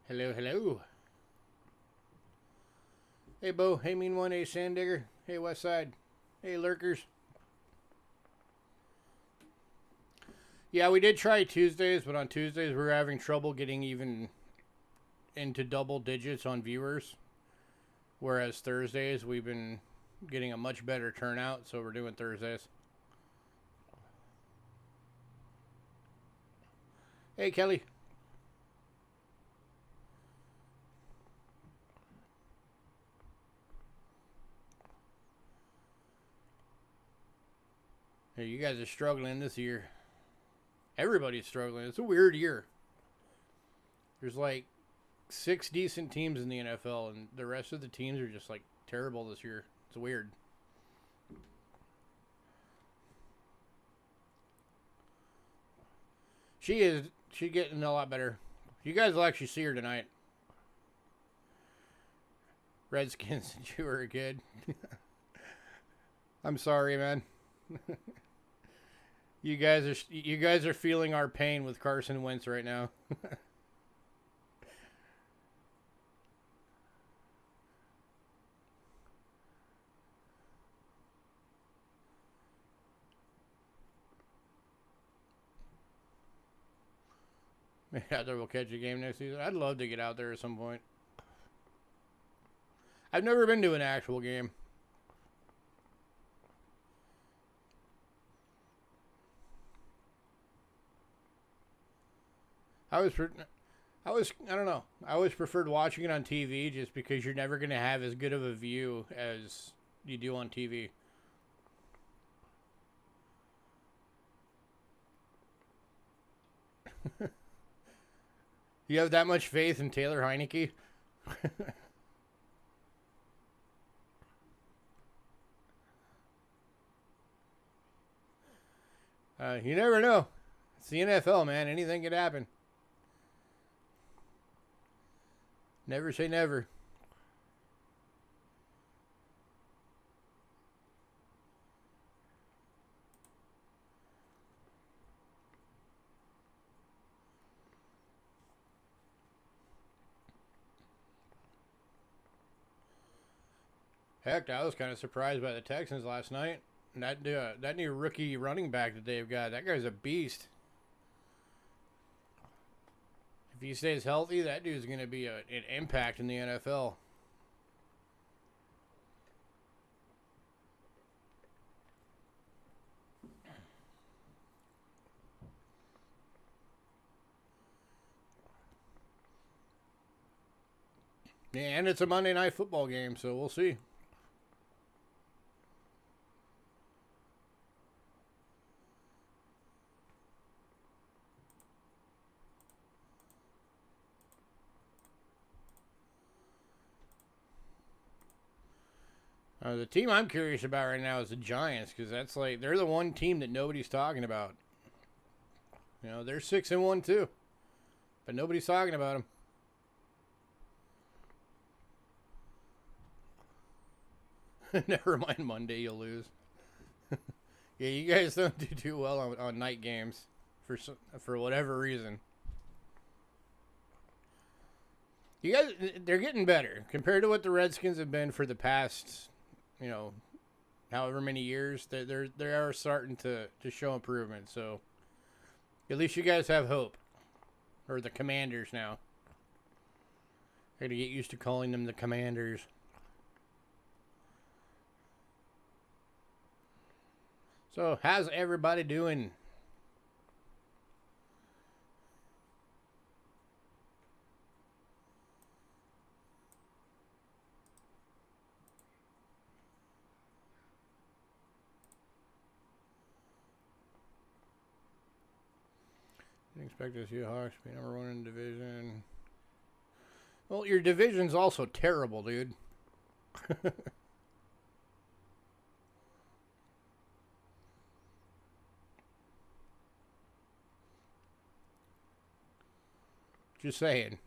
Hello, hello. Hey, Bo. Hey, Mean One. Hey, Sandigger. Hey, Westside. Hey, Lurkers. Yeah, we did try Tuesdays, but on Tuesdays we were having trouble getting even into double digits on viewers. Whereas Thursdays we've been getting a much better turnout, so we're doing Thursdays. Hey, Kelly. Hey, you guys are struggling this year. Everybody's struggling. It's a weird year. There's like 6 decent teams in the NFL, and the rest of the teams are just like terrible this year. It's weird. She's getting a lot better. You guys will actually see her tonight. Redskins since you were a kid. I'm sorry, man. You guys are feeling our pain with Carson Wentz right now. Maybe out there we'll catch a game next season. I'd love to get out there at some point. I've never been to an actual game. I don't know. I always preferred watching it on TV just because you're never going to have as good of a view as you do on TV. You have that much faith in Taylor Heineke? You never know. It's the NFL, man. Anything could happen. Never say never. Heck, I was kind of surprised by the Texans last night. And that new rookie running back that they've got, that guy's a beast. If he stays healthy, that dude's going to be an impact in the NFL. Yeah, and it's a Monday Night Football game, so we'll see. The team I'm curious about right now is the Giants, because that's like they're the one team that nobody's talking about. You know, they're 6-1 too, but nobody's talking about them. Never mind, Monday you'll lose. Yeah, you guys don't do too well on night games for whatever reason. You guys, they're getting better compared to what the Redskins have been for the past, however many years. They are starting to show improvement. So at least you guys have hope, or the Commanders now. I got to get used to calling them the Commanders. So how's everybody doing? Didn't expect to see Hawks be number 1 in the division. Well, your division's also terrible, dude. Just saying.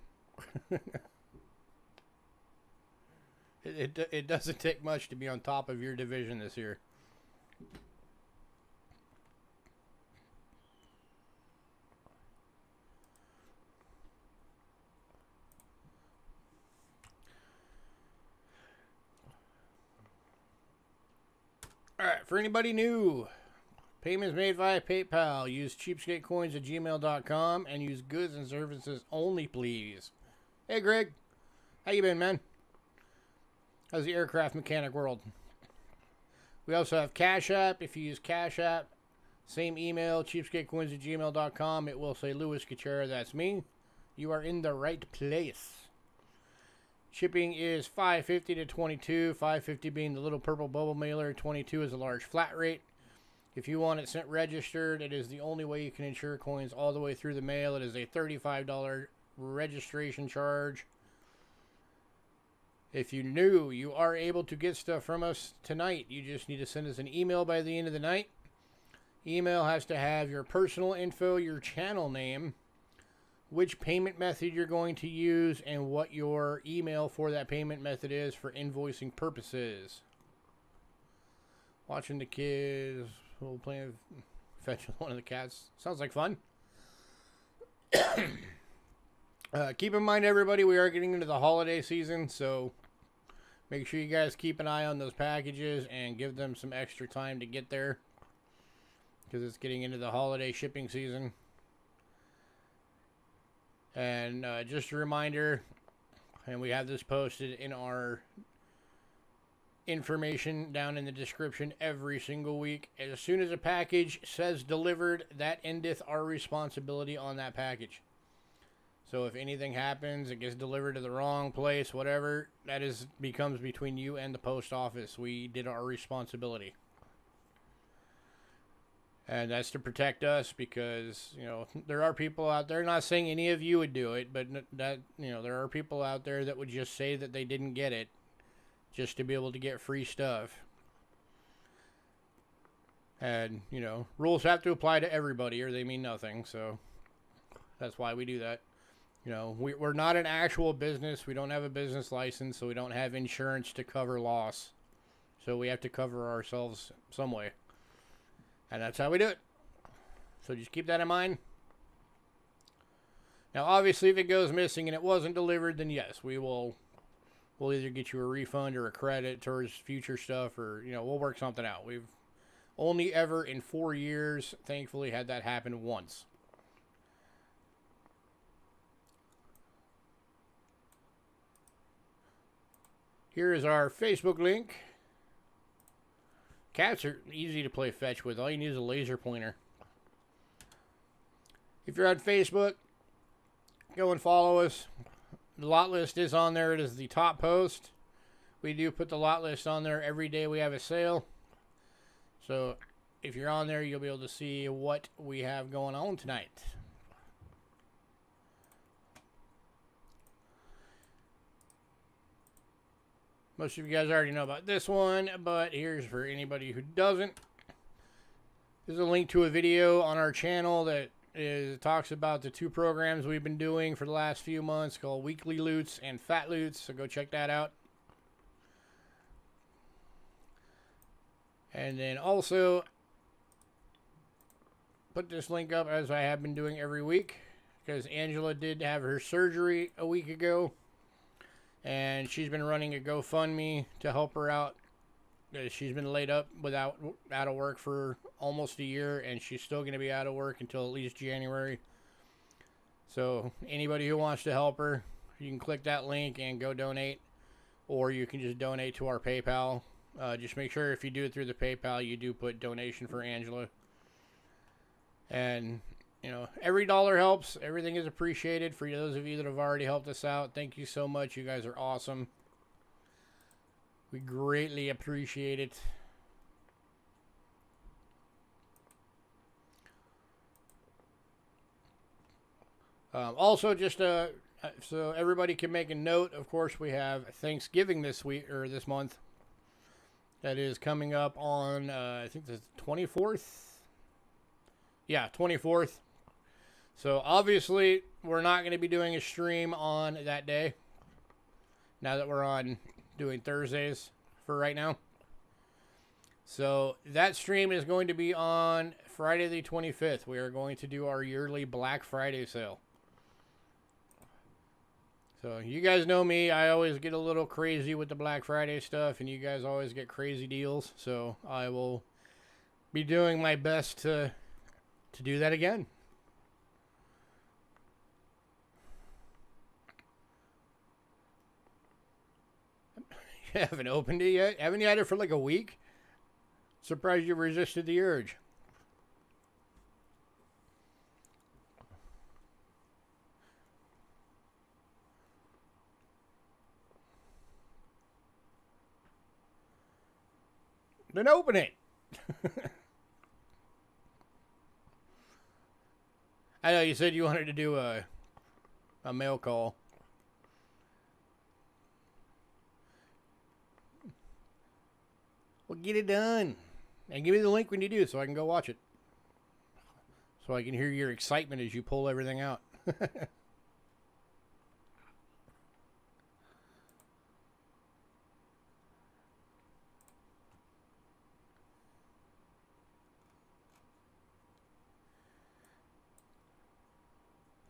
It doesn't take much to be on top of your division this year. For anybody new, payments made via PayPal. Use cheapskatecoins@gmail.com and use goods and services only, please. Hey, Greg. How you been, man? How's the aircraft mechanic world? We also have Cash App. If you use Cash App, same email, cheapskatecoins@gmail.com. It will say Louis Gutierrez. That's me. You are in the right place. Shipping is $5.50 to $22. $5.50 being the little purple bubble mailer. $22 is a large flat rate. If you want it sent registered, it is the only way you can insure coins all the way through the mail. It is a $35 registration charge. If you're new, you are able to get stuff from us tonight. You just need to send us an email by the end of the night. Email has to have your personal info, your channel name, which payment method you're going to use, and what your email for that payment method is for invoicing purposes. Watching the kids, playing fetch with one of the cats. Sounds like fun. Keep in mind, everybody, we are getting into the holiday season, so make sure you guys keep an eye on those packages and give them some extra time to get there, because it's getting into the holiday shipping season. And just a reminder, and we have this posted in our information down in the description every single week. As soon as a package says delivered, that endeth our responsibility on that package. So if anything happens, it gets delivered to the wrong place, whatever, that becomes between you and the post office. We did our responsibility. And that's to protect us, because, you know, there are people out there, not saying any of you would do it, but that, you know, there are people out there that would just say that they didn't get it just to be able to get free stuff. And, you know, rules have to apply to everybody or they mean nothing. So that's why we do that. You know, we're not an actual business. We don't have a business license, so we don't have insurance to cover loss. So we have to cover ourselves some way. And that's how we do it. So just keep that in mind. Now, obviously, if it goes missing and it wasn't delivered, then yes, we'll either get you a refund or a credit towards future stuff, or, you know, we'll work something out. We've only ever in 4 years, thankfully, had that happen once. Here is our Facebook link. Cats are easy to play fetch with. All you need is a laser pointer. If you're on Facebook, go and follow us. The lot list is on there. It is the top post. We do put the lot list on there every day we have a sale. So if you're on there, you'll be able to see what we have going on tonight. Most of you guys already know about this one, but here's for anybody who doesn't. There's a link to a video on our channel that talks about the two programs we've been doing for the last few months called Weekly Loots and Fat Loots, so go check that out. And then also put this link up, as I have been doing every week, because Angela did have her surgery a week ago. And she's been running a GoFundMe to help her out. She's been laid up out of work for almost a year, and she's still going to be out of work until at least January. So anybody who wants to help her, you can click that link and go donate, or you can just donate to our PayPal. Just make sure if you do it through the PayPal, you do put donation for Angela. And, you know, every dollar helps. Everything is appreciated. For those of you that have already helped us out, thank you so much. You guys are awesome. We greatly appreciate it. Also, just so everybody can make a note, of course, we have Thanksgiving this week, or this month. That is coming up on, I think the 24th. Yeah, 24th. So obviously, we're not going to be doing a stream on that day, now that we're on doing Thursdays for right now. So that stream is going to be on Friday the 25th. We are going to do our yearly Black Friday sale. So you guys know me. I always get a little crazy with the Black Friday stuff, and you guys always get crazy deals. So I will be doing my best to do that again. You haven't opened it yet? Haven't you had it for like a week? Surprised you resisted the urge. Then open it. I know you said you wanted to do a mail call. Well, get it done. And give me the link when you do so I can go watch it. So I can hear your excitement as you pull everything out.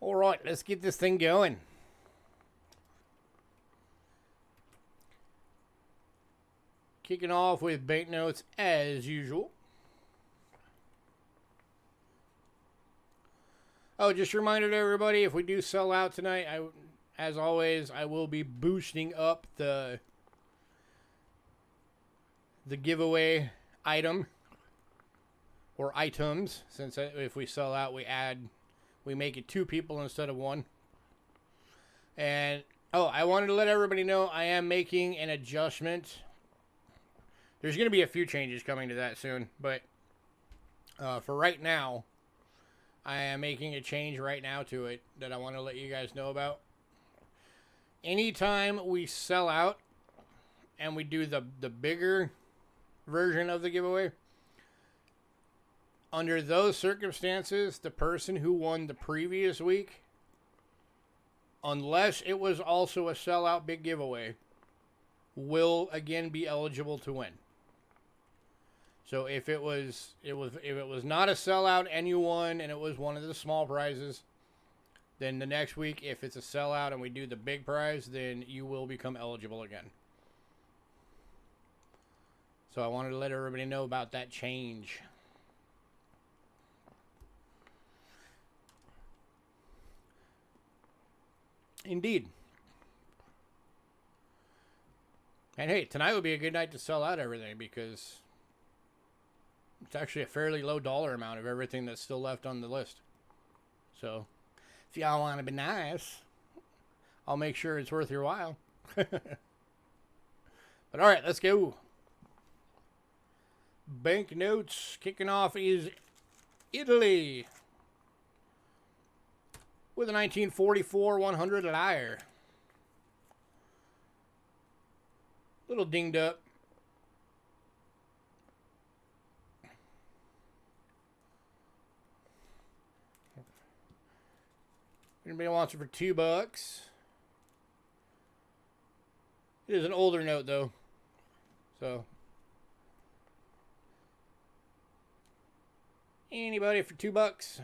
All right, let's get this thing going. Kicking off with banknotes as usual. Oh, just a reminder to everybody, if we do sell out tonight, as always, I will be boosting up the giveaway item or items, since if we sell out, we make it 2 people instead of 1. And oh, I wanted to let everybody know I am making an adjustment. There's going to be a few changes coming to that soon, but for right now, I am making a change right now to it that I want to let you guys know about. Anytime we sell out and we do the bigger version of the giveaway, under those circumstances, the person who won the previous week, unless it was also a sellout big giveaway, will again be eligible to win. So if it was not a sellout and you won and it was one of the small prizes, then the next week, if it's a sellout and we do the big prize, then you will become eligible again. So I wanted to let everybody know about that change. Indeed. And hey, tonight would be a good night to sell out everything because it's actually a fairly low dollar amount of everything that's still left on the list. So, if y'all want to be nice, I'll make sure it's worth your while. But alright, let's go. Banknotes kicking off is Italy with a 1944 100 liar. Little dinged up. Anybody wants it for $2? It is an older note though, so anybody for $2?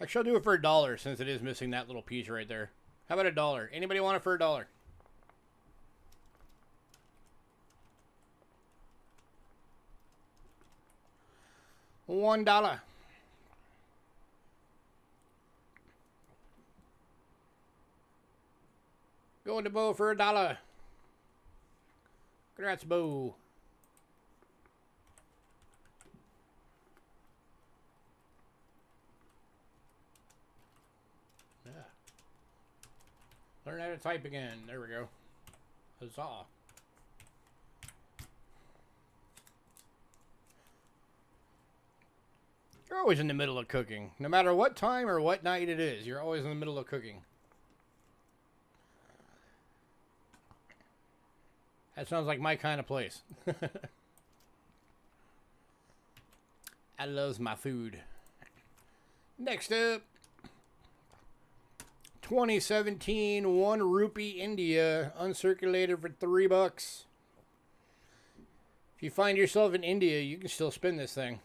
Actually, I'll do it for $1 since it is missing that little piece right there. How about $1? Anybody want it for $1? $1. Going to Bo for $1. Congrats, Bo. Learn how to type again. There we go. Huzzah. You're always in the middle of cooking. No matter what time or what night it is, you're always in the middle of cooking. That sounds like my kind of place. I love my food. Next up, 2017 1 rupee India, uncirculated for $3. If you find yourself in India, you can still spin this thing.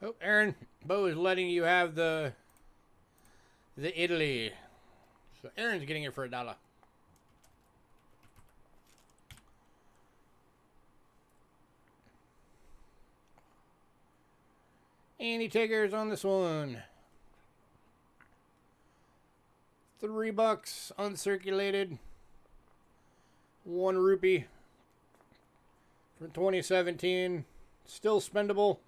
Oh, Aaron, Bo is letting you have the Italy. So Aaron's getting it for $1. Any takers on this one? $3 uncirculated. 1 rupee from 2017. Still spendable.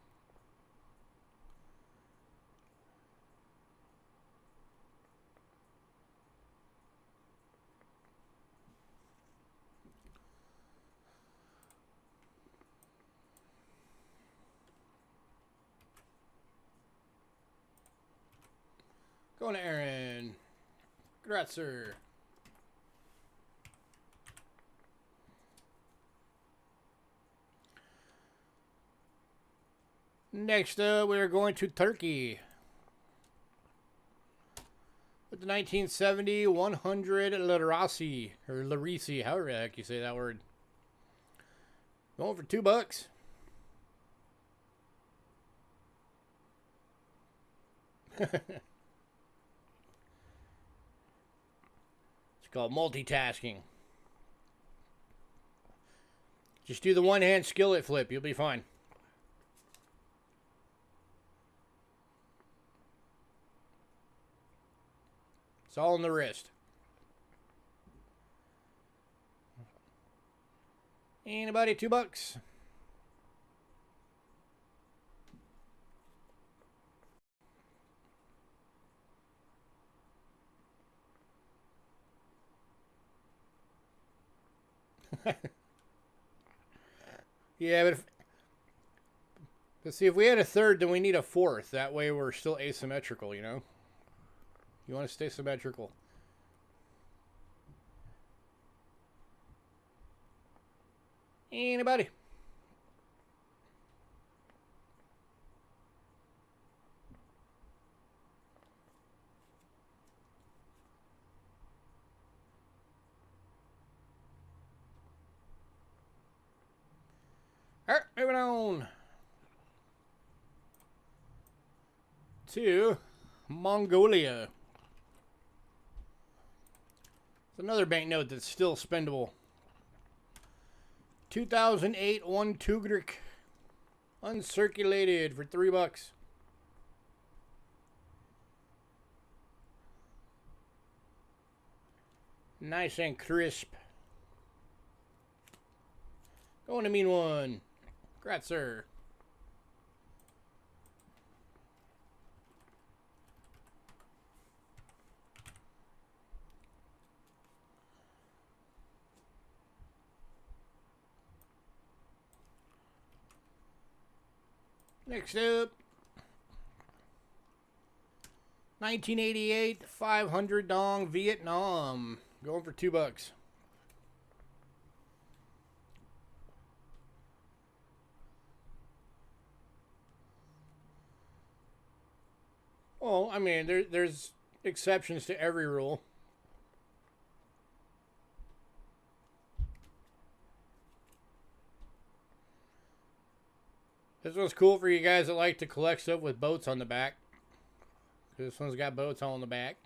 Going to Aaron. Congrats, sir. Next up, we're going to Turkey. With the 1970 100 Larisi, or Larisi, however the heck you say that word. Going for $2. It's called multitasking. Just do the one-hand skillet flip. You'll be fine. It's all in the wrist. Anybody? $2. Yeah, but let's see, if we had a third, then we need a fourth. That way we're still asymmetrical, you know? You want to stay symmetrical. Anybody? Alright, moving on to Mongolia. It's another banknote that's still spendable. 2008 1 Tugrik uncirculated for $3. Nice and crisp. Going to mean one. Congrats, sir. Next up, 1988 500 dong Vietnam. Going for $2. Well, I mean, there's exceptions to every rule. This one's cool for you guys that like to collect stuff with boats on the back. This one's got boats on the back.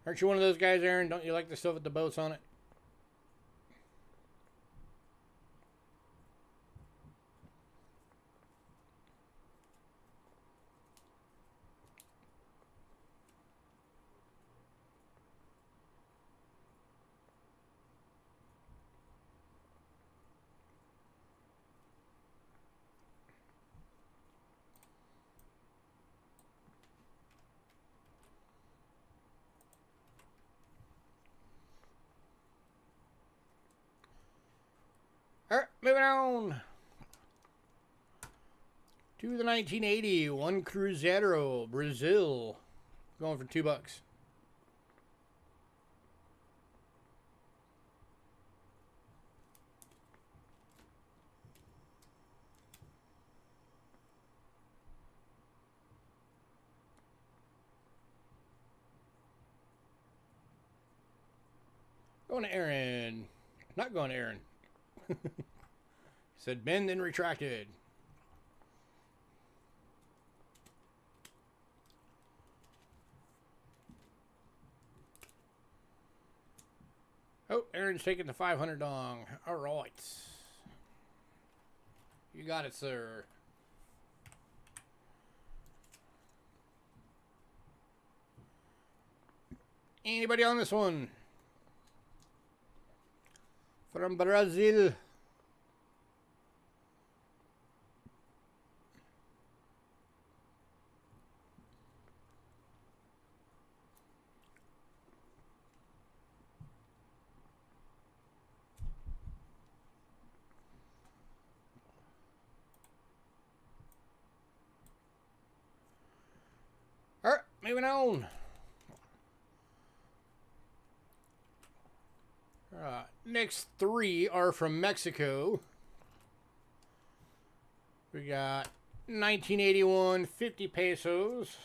Aren't you one of those guys, Aaron? Don't you like the stuff with the boats on it? Alright, moving on to the 1980 1 Cruzeiro, Brazil. Going for $2. Going to Aaron. Not going to Aaron. Said bend and retracted. Oh, Aaron's taking the 500 dong. All right. You got it, sir. Anybody on this one? From Brazil. All right, moving on. Next three are from Mexico. We got 1981 50 pesos.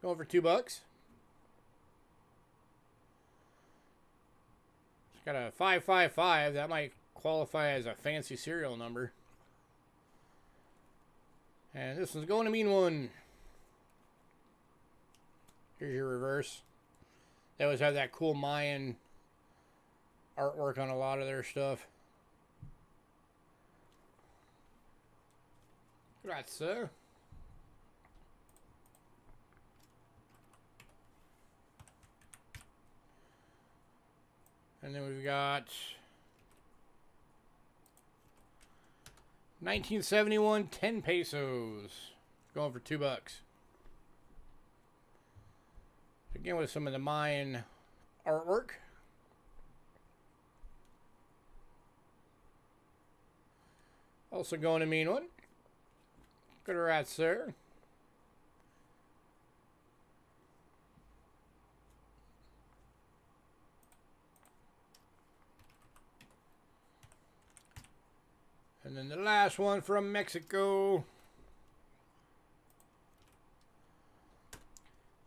Going for $2. It's got a 555. That might qualify as a fancy serial number. And this one's going to mean one. Here's your reverse. They always have that cool Mayan artwork on a lot of their stuff. Grazie. And then we've got 1971 10 pesos. Going for $2. Again with some of the Mayan artwork. Also going to mean one. Good rat, sir. And then the last one from Mexico.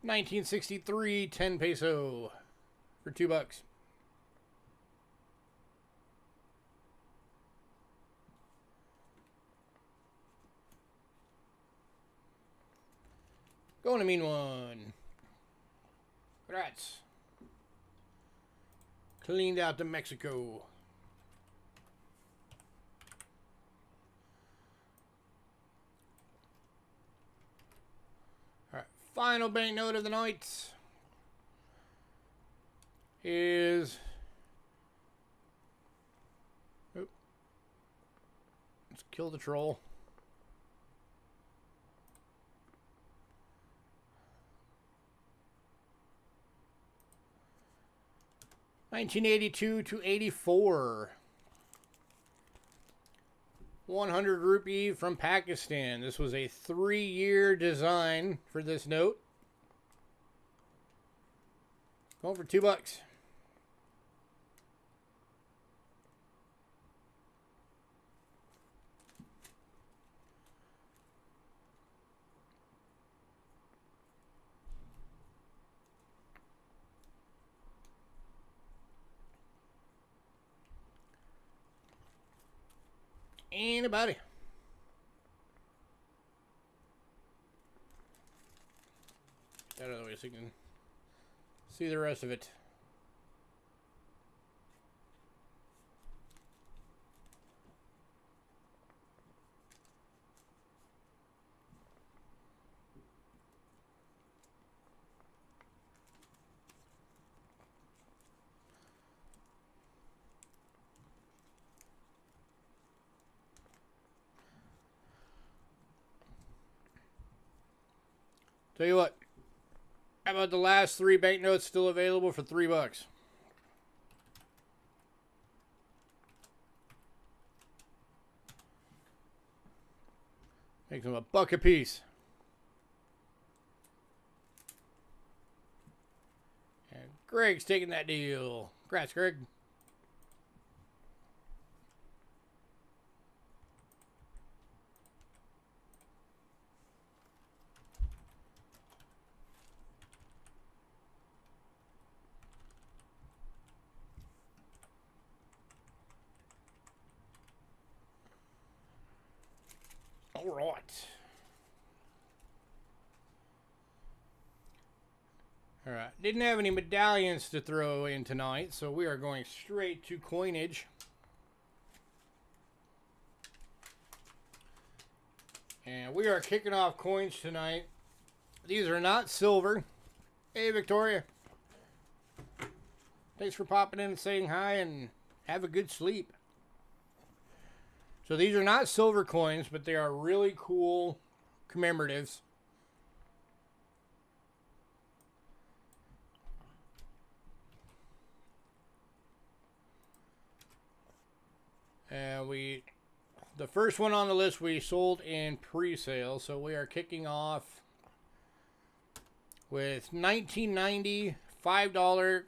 1963 10 peso for $2. Going to mean one. Congrats. Cleaned out to Mexico. Alright, final banknote of the night is... Oop. Let's kill the troll. 1982 to 84. 100 rupee from Pakistan. This was a 3-year design for this note. Going for $2. Anybody? Get out of the way so you can see the rest of it. Tell you what, how about the last 3 banknotes still available for $3? Makes them $1 a piece. And Greg's taking that deal. Congrats, Greg. All right. All right. Didn't have any medallions to throw in tonight, so we are going straight to coinage. And we are kicking off coins tonight. These are not silver. Hey, Victoria. Thanks for popping in and saying hi, and have a good sleep. So these are not silver coins, but they are really cool commemoratives. And the first one on the list we sold in pre-sale, so we are kicking off with 1990 $5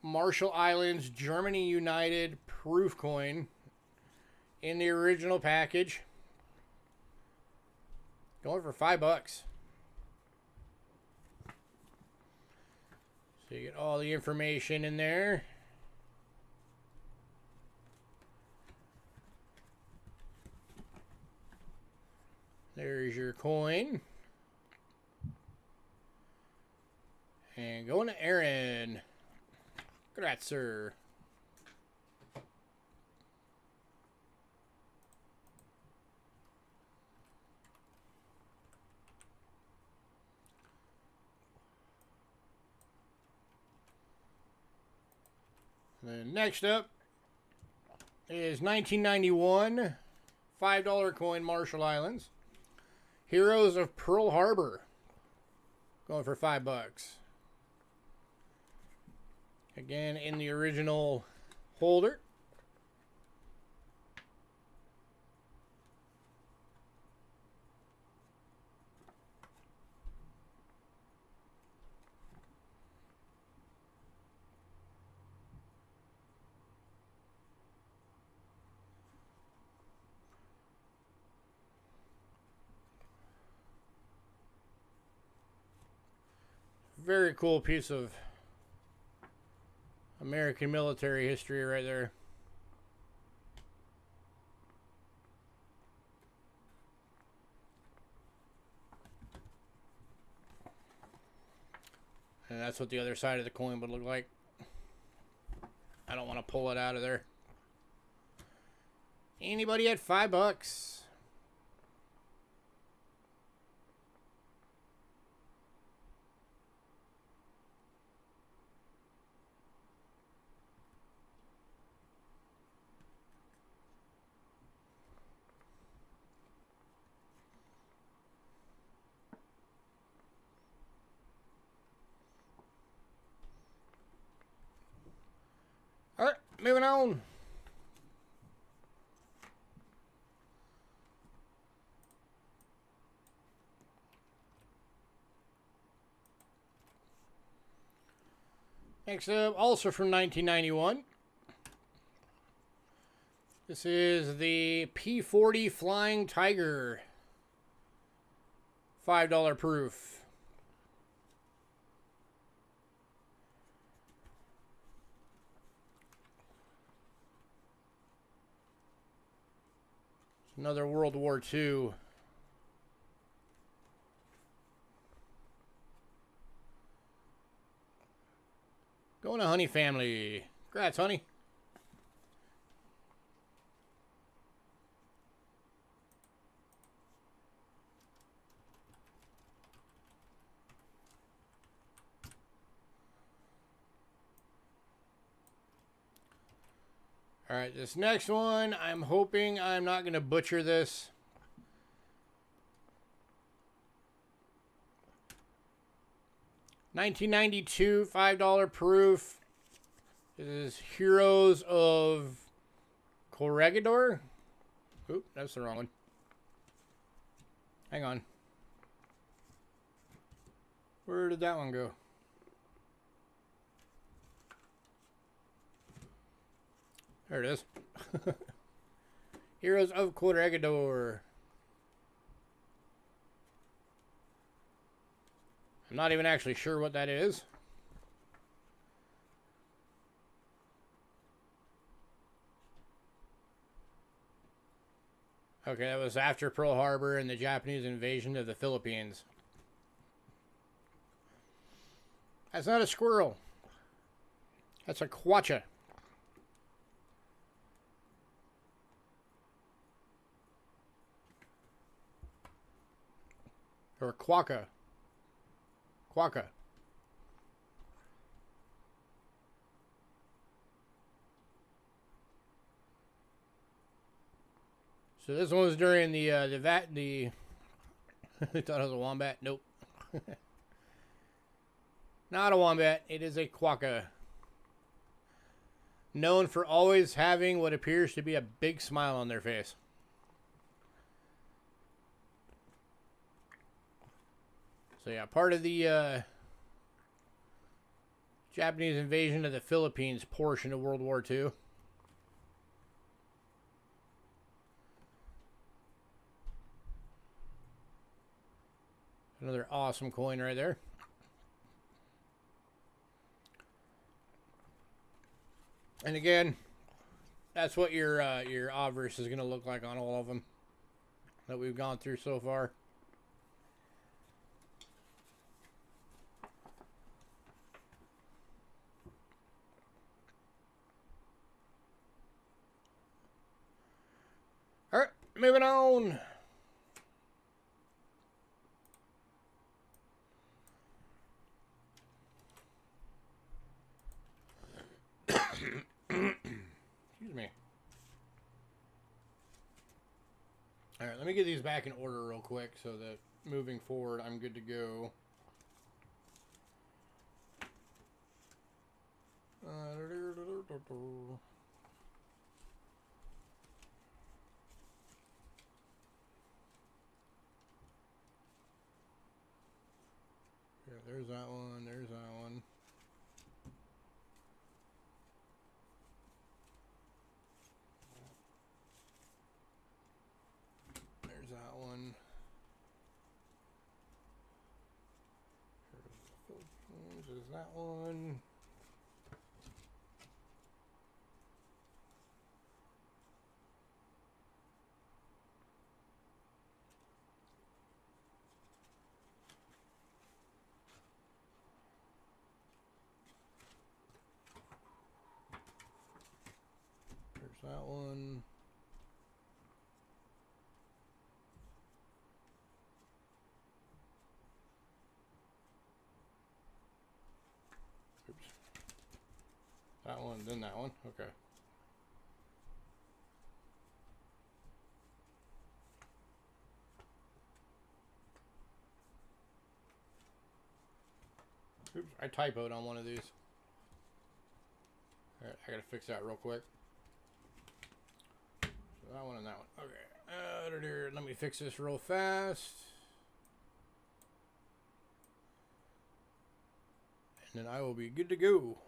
Marshall Islands Germany United proof coin in the original package. Going for $5. So you get all the information in there. There's your coin. And going to Aaron. Congrats, sir. Then next up is 1991 $5 coin Marshall Islands. Heroes of Pearl Harbor. Going for $5. Again, in the original holder. Very cool piece of American military history right there. And that's what the other side of the coin would look like. I don't want to pull it out of there. Anybody at $5? All right, moving on. Next up, also from 1991. This is the P40 Flying Tiger. $5 proof. Another World War II. Going to Honey family. Congrats, Honey. All right, this next one, I'm hoping I'm not going to butcher this. $1992 $5 proof. This is Heroes of Corregidor. Oop, that's the wrong one. Hang on. Where did that one go? There it is. Heroes of Corregidor. I'm not even actually sure what that is. Okay, that was after Pearl Harbor and the Japanese invasion of the Philippines. That's not a squirrel. That's a quacha. Or quokka. Quokka. So this one was during the I thought it was a wombat. Nope. Not a wombat. It is a quokka. Known for always having what appears to be a big smile on their face. So yeah, part of the Japanese invasion of the Philippines portion of World War II. Another awesome coin right there. And again, that's what your obverse is going to look like on all of them that we've gone through so far. All right, moving on. Excuse me. All right, let me get these back in order real quick so that moving forward, I'm good to go. Yeah, there's that one. There's that one. There's that one. There's that one. There's that one. Oops. That one, then that one. Okay. Oops, I typoed on one of these. Alright, I gotta fix that real quick. So that one and that one. Okay. Let me fix this real fast. And then I will be good to go.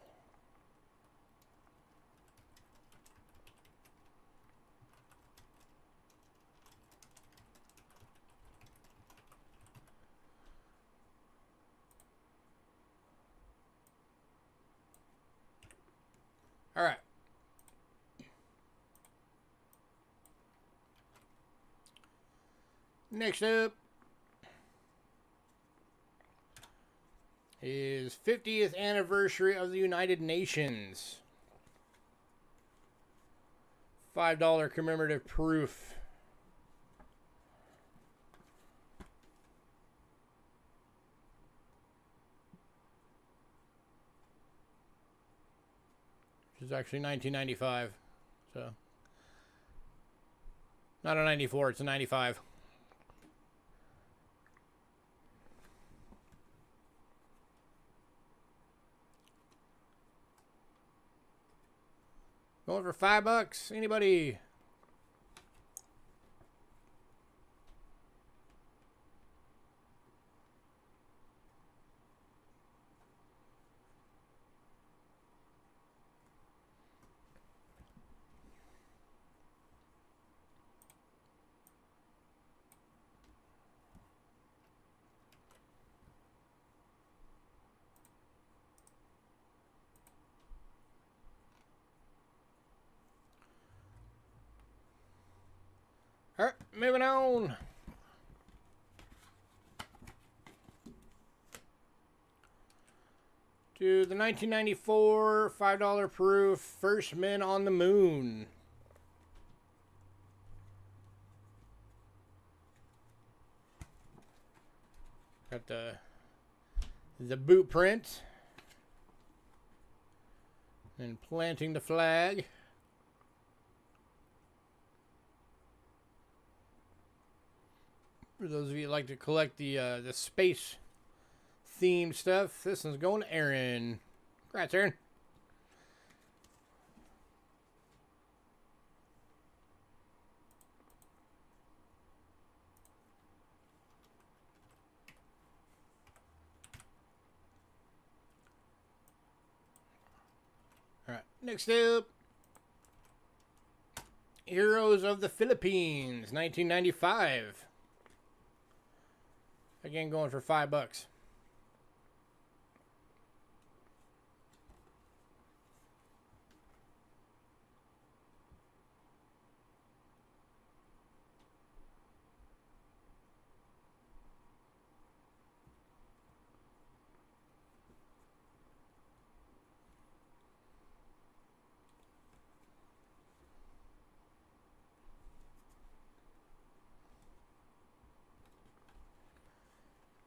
All right. Next up is 50th anniversary of the United Nations. $5 commemorative proof. Which is actually 1995. So, not a 94, it's a 95. Going for $5. Anybody? Alright, moving on. To the 1994 $5 proof First Men on the Moon. Got the boot print. And planting the flag. For those of you that like to collect the space themed stuff, this one's going to Aaron. Congrats, Aaron. All right, next up, Heroes of the Philippines, 1995. Again, going for $5.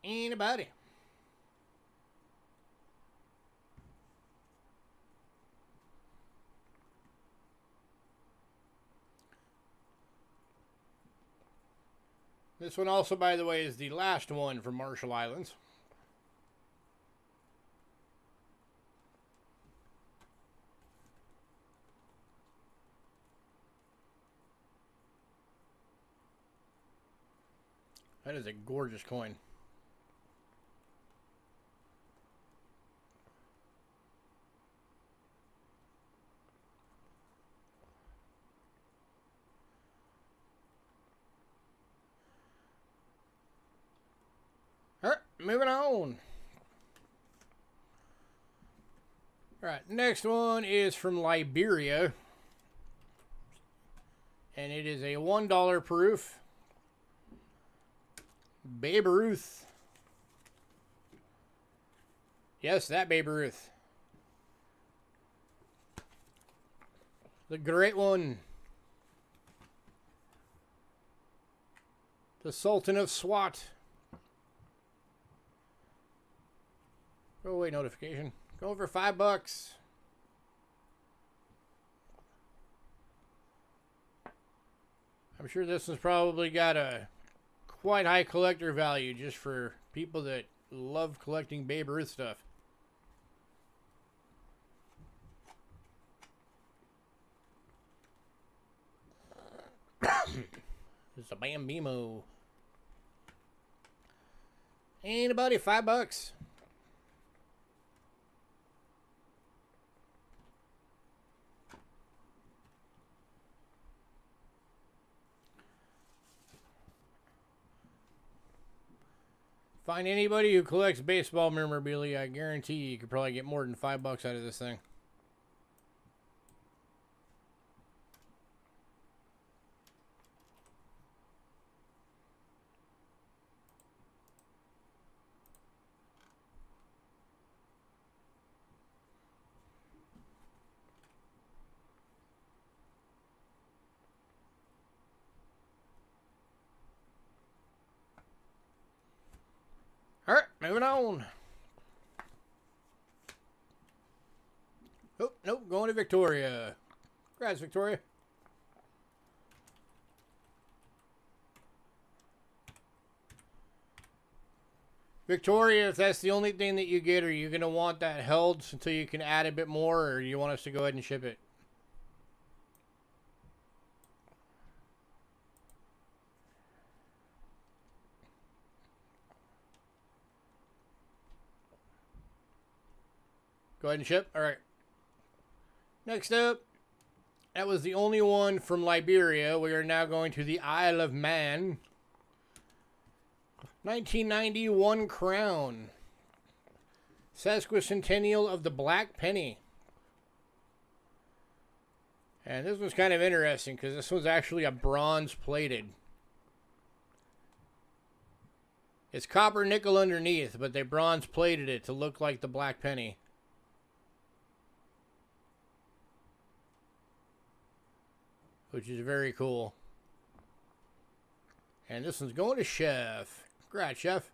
Anybody? This one also, by the way, is the last one from Marshall Islands. That is a gorgeous coin. Alright, moving on. Alright, next one is from Liberia. And it is a $1 proof. Babe Ruth. Yes, that Babe Ruth. The great one. The Sultan of SWAT. Go away, notification. Go for $5. I'm sure this one's probably got a quite high collector value just for people that love collecting Babe Ruth stuff. It's a Bambimo. Anybody, $5. Find anybody who collects baseball memorabilia, I guarantee you could probably get more than $5 out of this thing. Alright, moving on. Oh, nope, going to Victoria. Congrats, Victoria. Victoria, if that's the only thing that you get, are you going to want that held until you can add a bit more, or do you want us to go ahead and ship it? Go ahead and ship. All right. Next up, that was the only one from Liberia. We are now going to the Isle of Man. 1991 crown. Sesquicentennial of the Black Penny. And this one's kind of interesting because this one's actually a bronze plated. It's copper nickel underneath, but they bronze plated it to look like the black penny. Which is very cool. And this one's going to Chef. Congrats, Chef.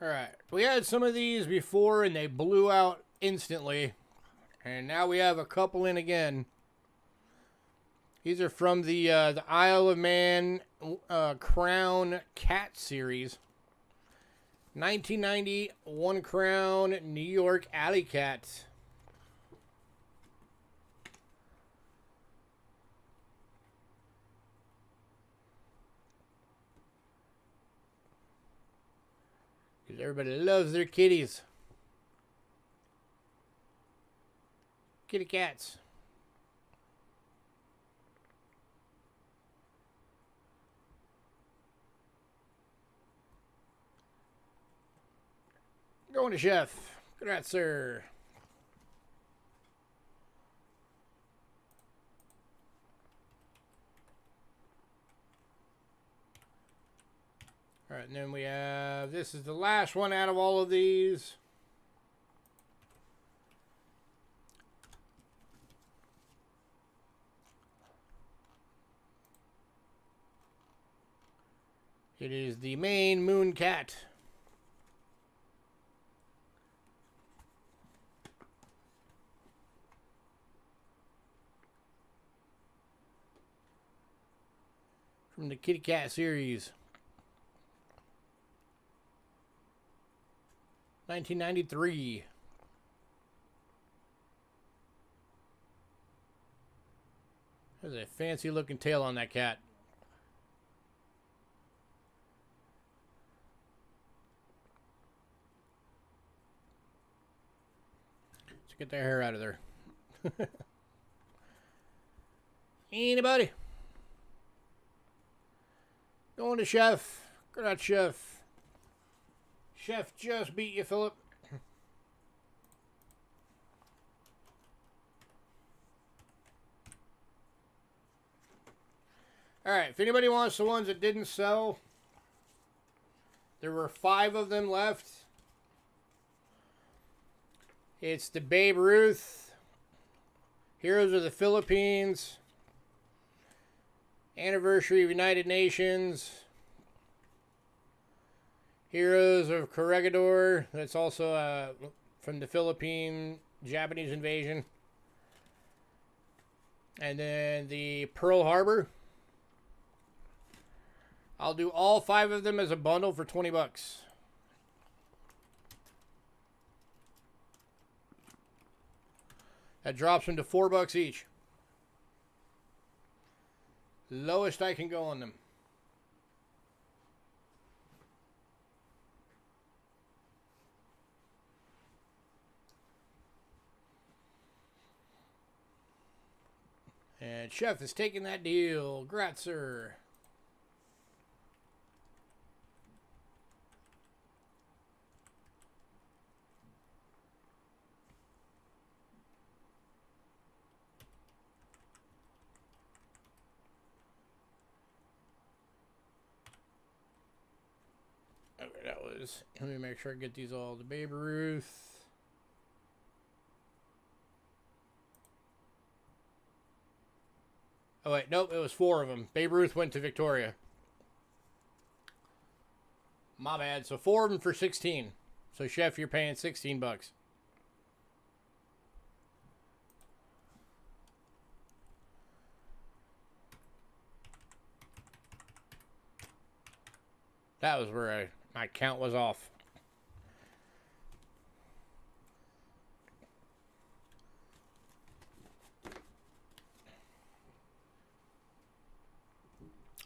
Alright, we had some of these before and they blew out instantly. And now we have a couple in again. These are from the Isle of Man Crown Cat series. 1990 One Crown New York Alley Cat. Because everybody loves their kitties. Kitty cats. Going to Chef. Congrats, sir. All right, and then we have, this is the last one out of all of these. It is the Maine Moon Cat. From the Kitty Cat series. 1993. There's a fancy looking tail on that cat. Let's get their hair out of there. Anybody? Going to Chef. Congrats, Chef. Chef just beat you, Philip. Alright, if anybody wants the ones that didn't sell, there were 5 of them left. It's the Babe Ruth, Heroes of the Philippines, Anniversary of United Nations, Heroes of Corregidor, that's also from the Philippine Japanese invasion, and then the Pearl Harbor. I'll do all 5 of them as a bundle for 20 bucks. That drops them to 4 bucks each. Lowest I can go on them. And Chef is taking that deal. Congrats, sir. Okay, that was, let me make sure I get these all to Babe Ruth. Oh wait, nope, it was 4 of them. Babe Ruth went to Victoria. My bad. So 4 of them for 16. So Chef, you're paying 16 bucks. That was where my count was off.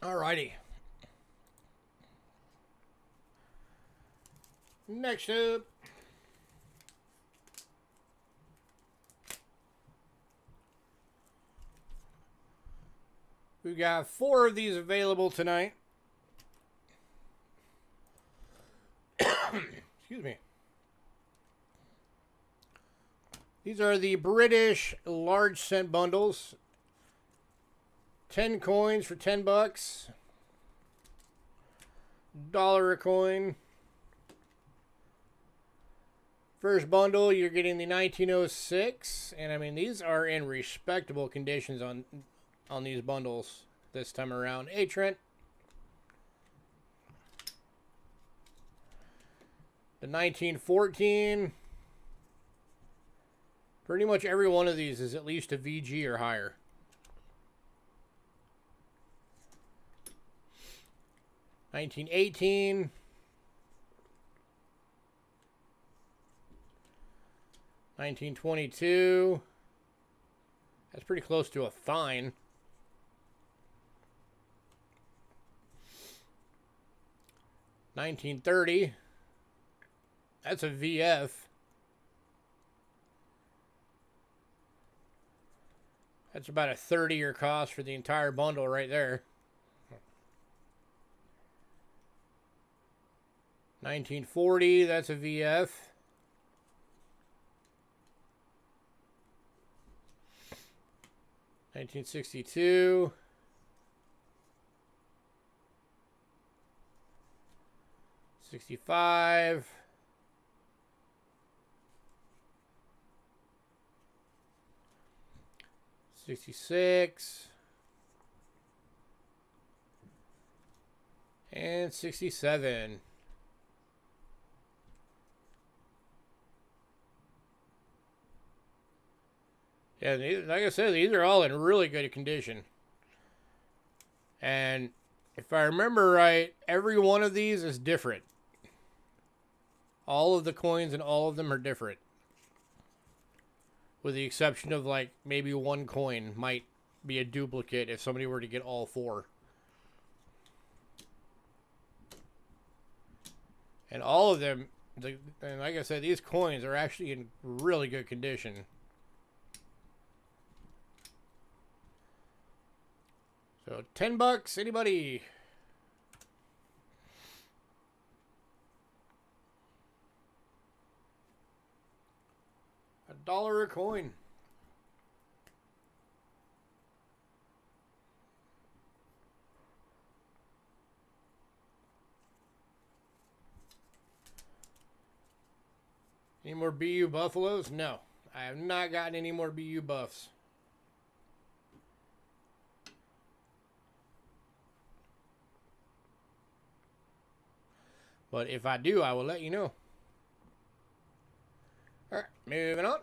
Alrighty. Next up, we got 4 of these available tonight. Excuse me. These are the British large cent bundles. 10 coins for 10 bucks. $1 a coin. First bundle, you're getting the 1906. And I mean, these are in respectable conditions on these bundles this time around. Hey, Trent. The 1914. Pretty much every one of these is at least a VG or higher. $19.18. $19.22. That's pretty close to a fine. $19.30. That's a VF. That's about a 30-year cost for the entire bundle right there. 1940, that's a VF. $1962. $65. $66. And $67. Yeah, like I said, these are all in really good condition. And if I remember right, every one of these is different. All of the coins and all of them are different. With the exception of, like, maybe one coin might be a duplicate if somebody were to get all four. And all of them, and like I said, these coins are actually in really good condition. So, 10 bucks, anybody? $1 a coin. Any more BU Buffaloes? No. I have not gotten any more BU Buffs. But if I do, I will let you know. Alright, moving on.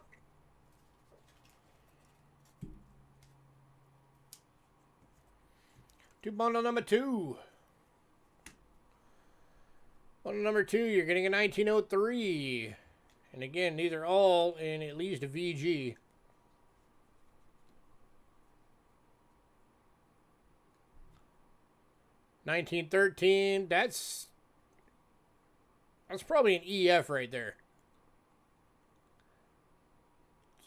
To bundle number 2. Bundle number 2, you're getting a 1903. And again, these are all in at least a VG. $1913, that's probably an EF right there.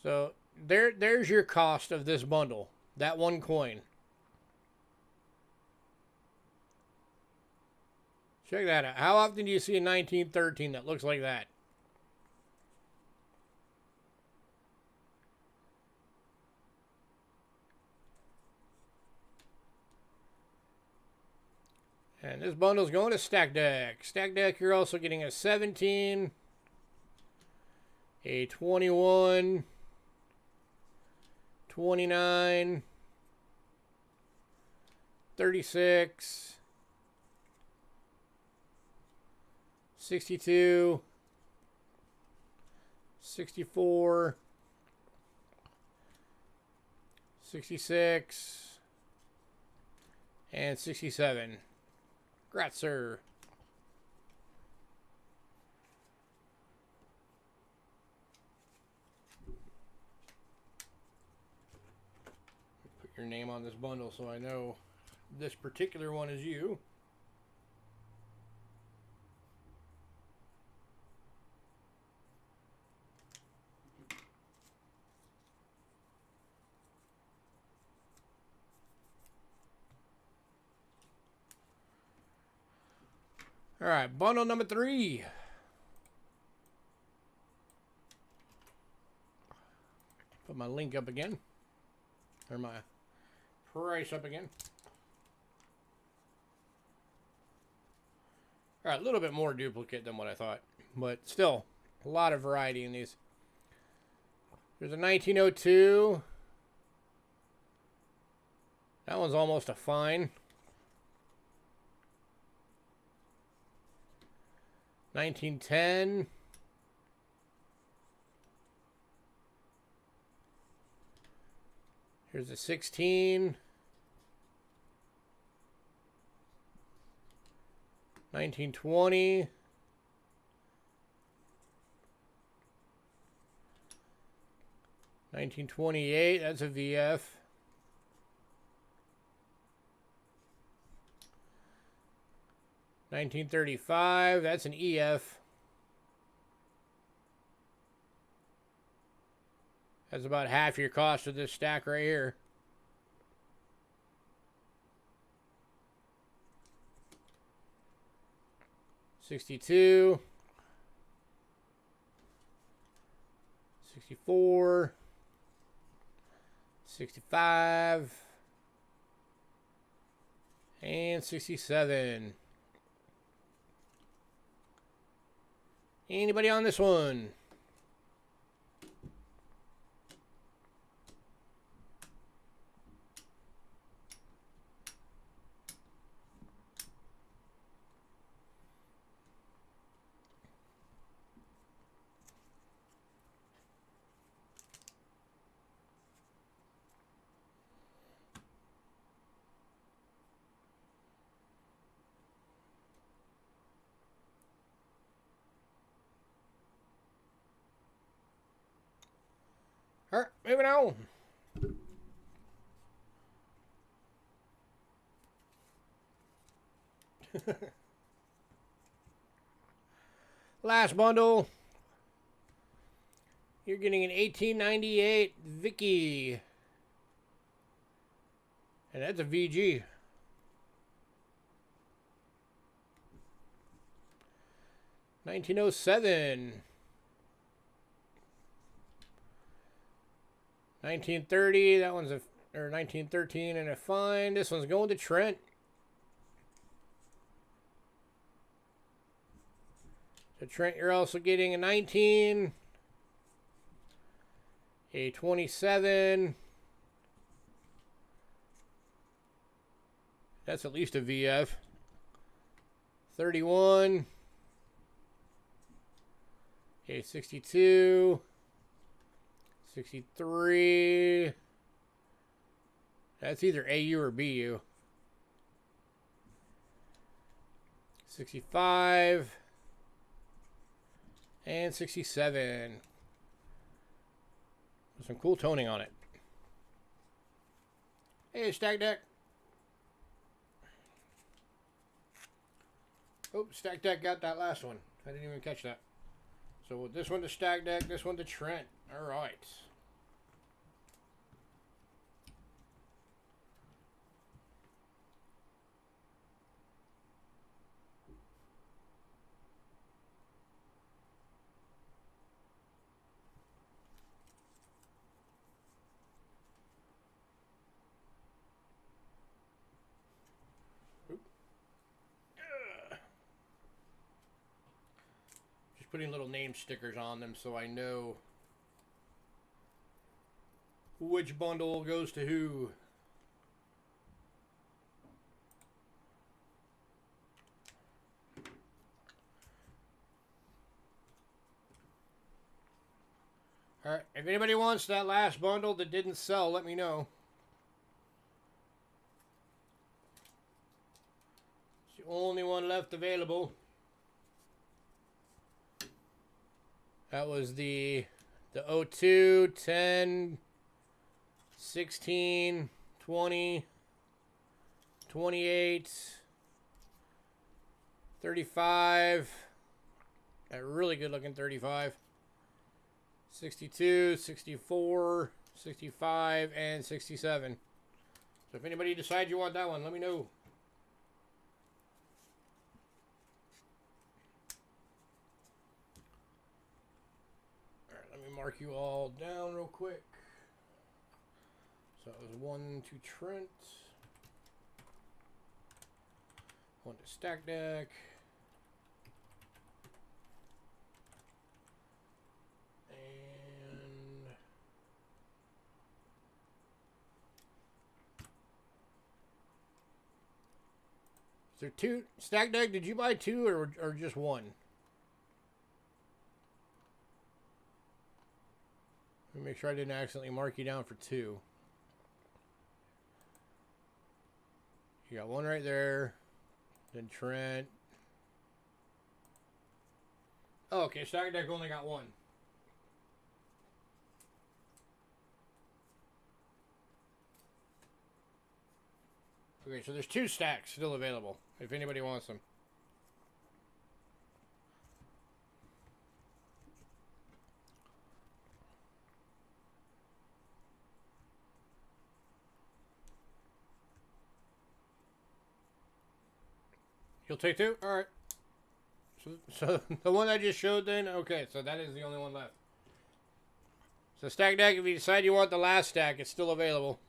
So there's your cost of this bundle. That one coin. Check that out. How often do you see a 1913 that looks like that? And this bundle's going to Stack Deck. Stack Deck, you're also getting a 17, a 21, 29, 36, 62, 64, 66, and 67. Congrats, sir. Put your name on this bundle so I know this particular one is you. All right, bundle number 3. Put my link up again. Or my price up again. Alright, a little bit more duplicate than what I thought. But still, a lot of variety in these. There's a 1902. That one's almost a fine. 1910. Here's a 16. 1920. 1928, that's a VF. 1935, that's an EF. That's about half your cost of this stack right here. '62, '64, '65, and '67. Anybody on this one? All right, moving on. Last bundle. You're getting an 1898 Vicky. And that's a VG. $1907. 1930, that one's a, or 1913 and a fine. This one's going to Trent. So Trent, you're also getting a 19, a 27. That's at least a VF. 31, a 62. 63. That's either AU or BU. 65. And 67. There's some cool toning on it. Hey, Stack Deck. Oh, Stack Deck got that last one. I didn't even catch that. So this one to Stack Deck, this one to Trent. All right. Just putting little name stickers on them so I know which bundle goes to who. Alright, if anybody wants that last bundle that didn't sell, let me know. It's the only one left available. That was the 02, 10, 16, 20, 28, 35. That really good looking 35. 62, 64, 65, and 67. So if anybody decides you want that one, let me know. Alright, let me mark you all down real quick. So that was 1 to Trent. 1 to Stack Deck. And is there 2? Stack Deck, did you buy 2 or just 1? Let me make sure I didn't accidentally mark you down for 2. You got 1 right there. Then Trent. Oh, okay. Stack Deck only got 1. Okay, so there's 2 stacks still available if anybody wants them. You'll take 2? All right. So the one I just showed then, okay, so that is the only one left. So Stack Deck, if you decide you want the last stack, it's still available.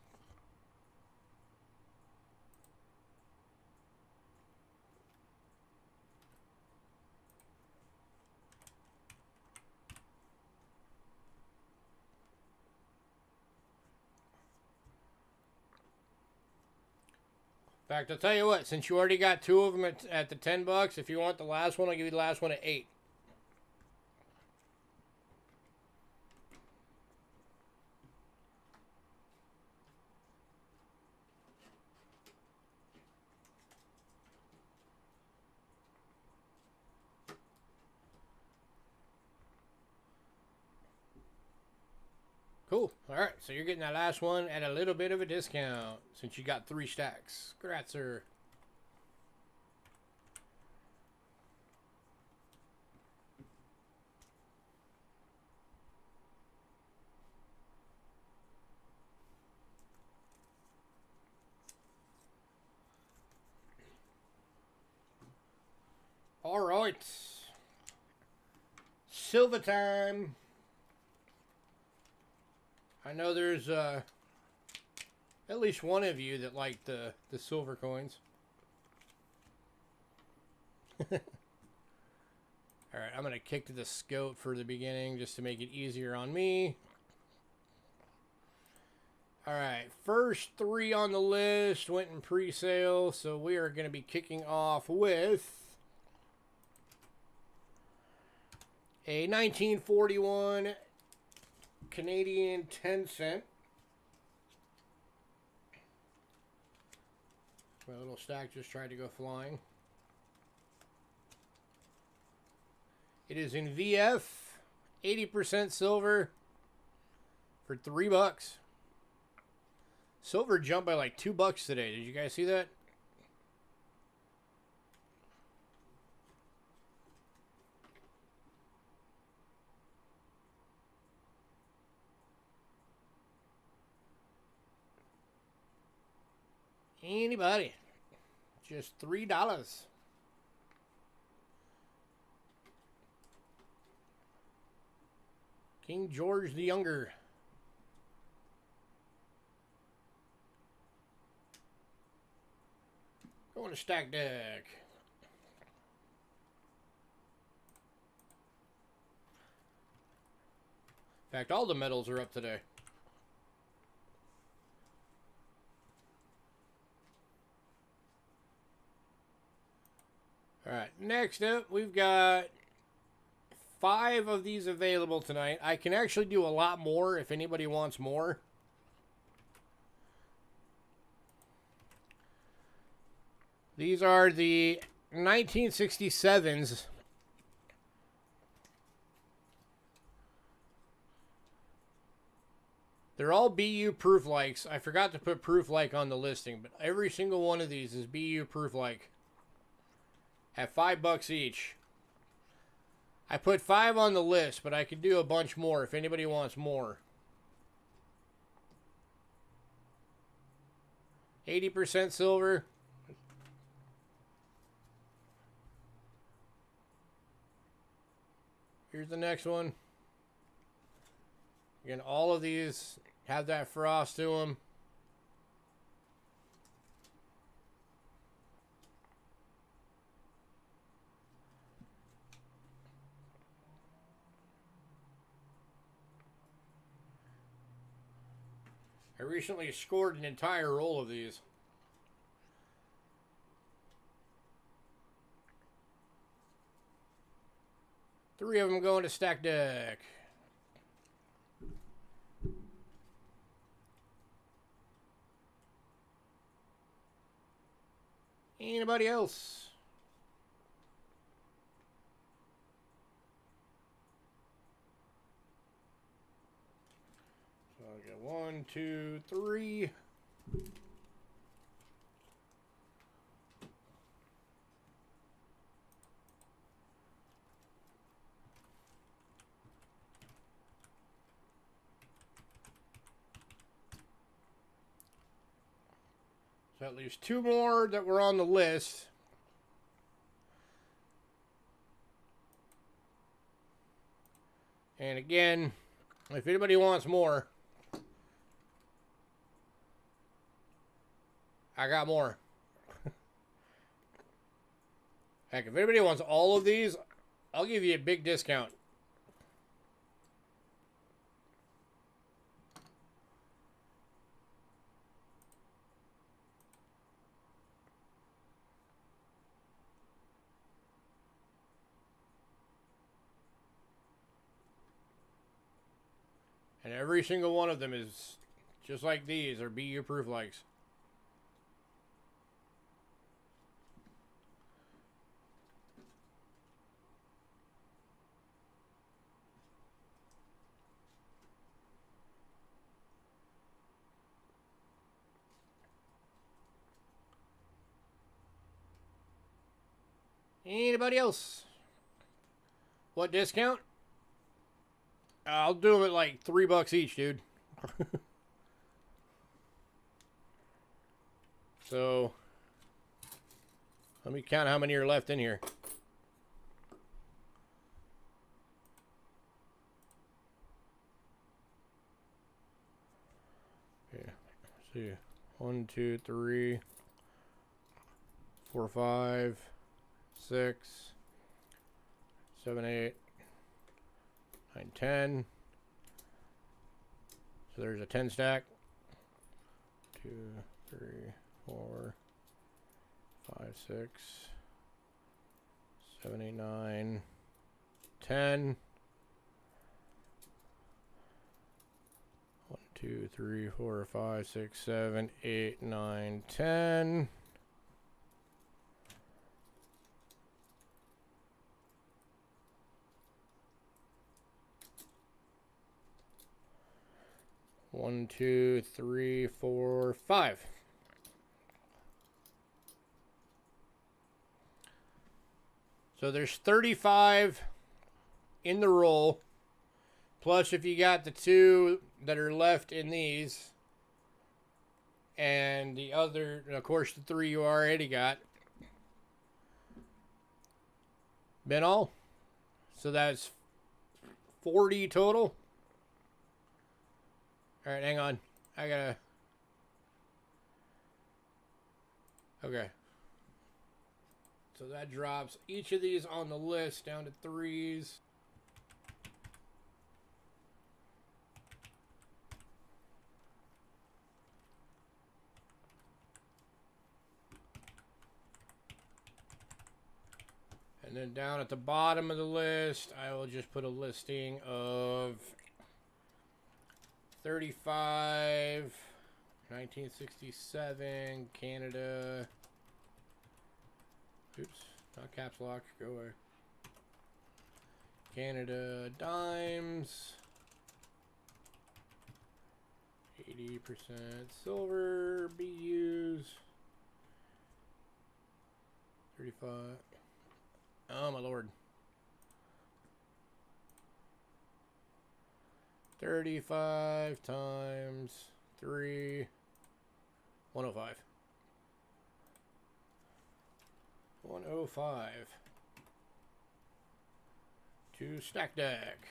In fact, I'll tell you what, since you already got 2 of them at the $10, if you want the last one, I'll give you the last one at 8. Cool. All right, so you're getting that last one at a little bit of a discount since you got 3 stacks. Congrats, sir. All right. Silver time. I know there's at least one of you that like the silver coins. Alright, I'm going to kick to the scope for the beginning just to make it easier on me. Alright, first 3 on the list went in pre-sale, so we are going to be kicking off with a 1941 Canadian 10-cent. My little stack just tried to go flying. It is in VF, 80% silver for $3. Silver jumped by like $2 today. Did you guys see that? Anybody? Just $3. King George the Younger. Going to Stack Deck. In fact, all the medals are up today. All right, next up, we've got 5 of these available tonight. I can actually do a lot more if anybody wants more. These are the 1967s. They're all BU proof likes. I forgot to put proof like on the listing, but every single one of these is BU proof like. At $5 each. I put 5 on the list, but I could do a bunch more if anybody wants more. 80% silver. Here's the next one. Again, all of these have that frost to them. I recently scored an entire roll of these. Three of them going to stack deck. Anybody else? So I got 1, 2, 3. So that leaves 2 more that were on the list. And again, if anybody wants more, I got more. Heck, if anybody wants all of these, I'll give you a big discount. And every single one of them is just like these, are BU proof likes. Anybody else? What discount? I'll do them at like $3 each, dude. So, let me count how many are left in here. Okay, let's see. 1, 2, 3, 4, 5, 6, 7, 8, 9, 10. So there's a 10 stack. 2, 3, 4, 5, 6, 7, 8, 9, 10. 1, 2, 3, 4, 5, 6, 7, 8, 9, 10. One, two, three, four, 5. So there's 35 in the roll. Plus, if you got the 2 that are left in these, and the other, and of course, the 3 you already got, been all. So that's 40 total. All right, hang on. I gotta. Okay. So that drops each of these on the list down to 3s. And then down at the bottom of the list, I will just put a listing of 35, 1967, Canada. Oops, not caps lock, go away. Canada dimes. 80% silver, BUs. 35. Oh my lord. 35 times 3, 105. 105. To stack deck.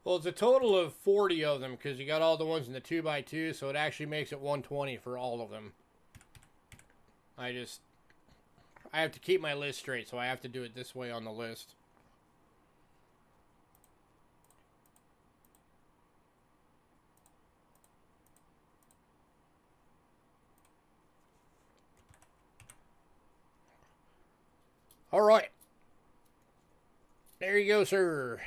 Well, it's a total of 40 of them because you got all the ones in the 2x2, so it actually makes it 120 for all of them. I have to keep my list straight, so I have to do it this way on the list. All right. There you go, sir.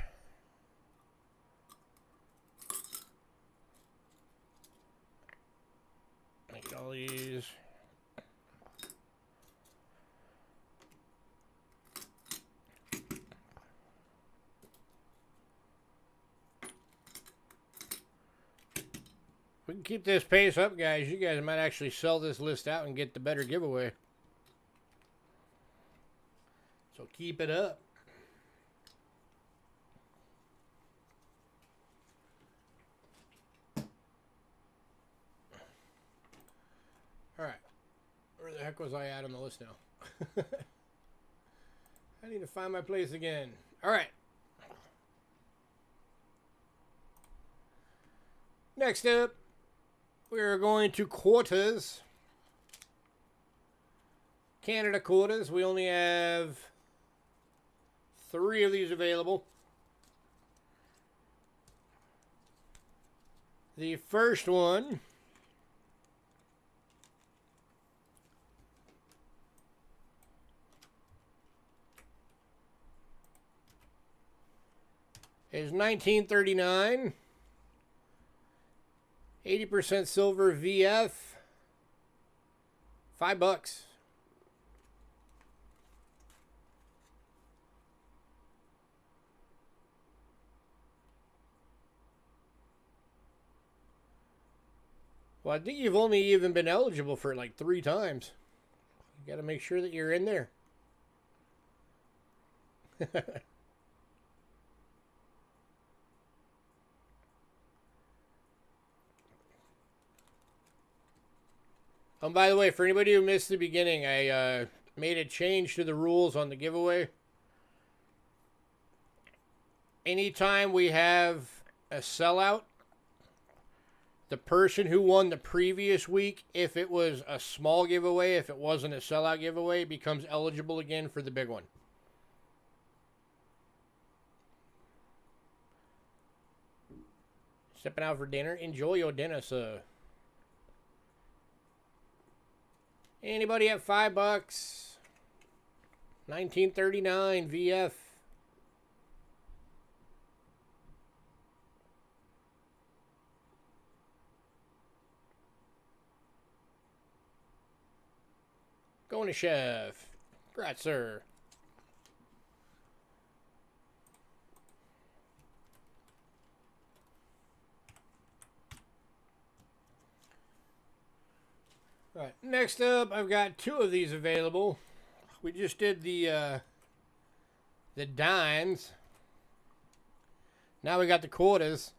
Make all these. We can keep this pace up, guys. You guys might actually sell this list out and get the better giveaway. So keep it up. All right. Where the heck was I at on the list now? I need to find my place again. All right. Next up, we're going to quarters. Canada quarters. We only have 3 of these available. The first one is 1939. 80% silver VF. $5. Well, I think you've only even been eligible for it like 3 times. You got to make sure that you're in there. By the way, for anybody who missed the beginning, I made a change to the rules on the giveaway. Anytime we have a sellout, the person who won the previous week, if it was a small giveaway, if it wasn't a sellout giveaway, becomes eligible again for the big one. Stepping out for dinner? Enjoy your dinner, sir. Anybody at $5? 1939 VF. Going to chef. Congrats, sir. All right, next up, I've got 2 of these available. We just did the dimes. Now we got the quarters.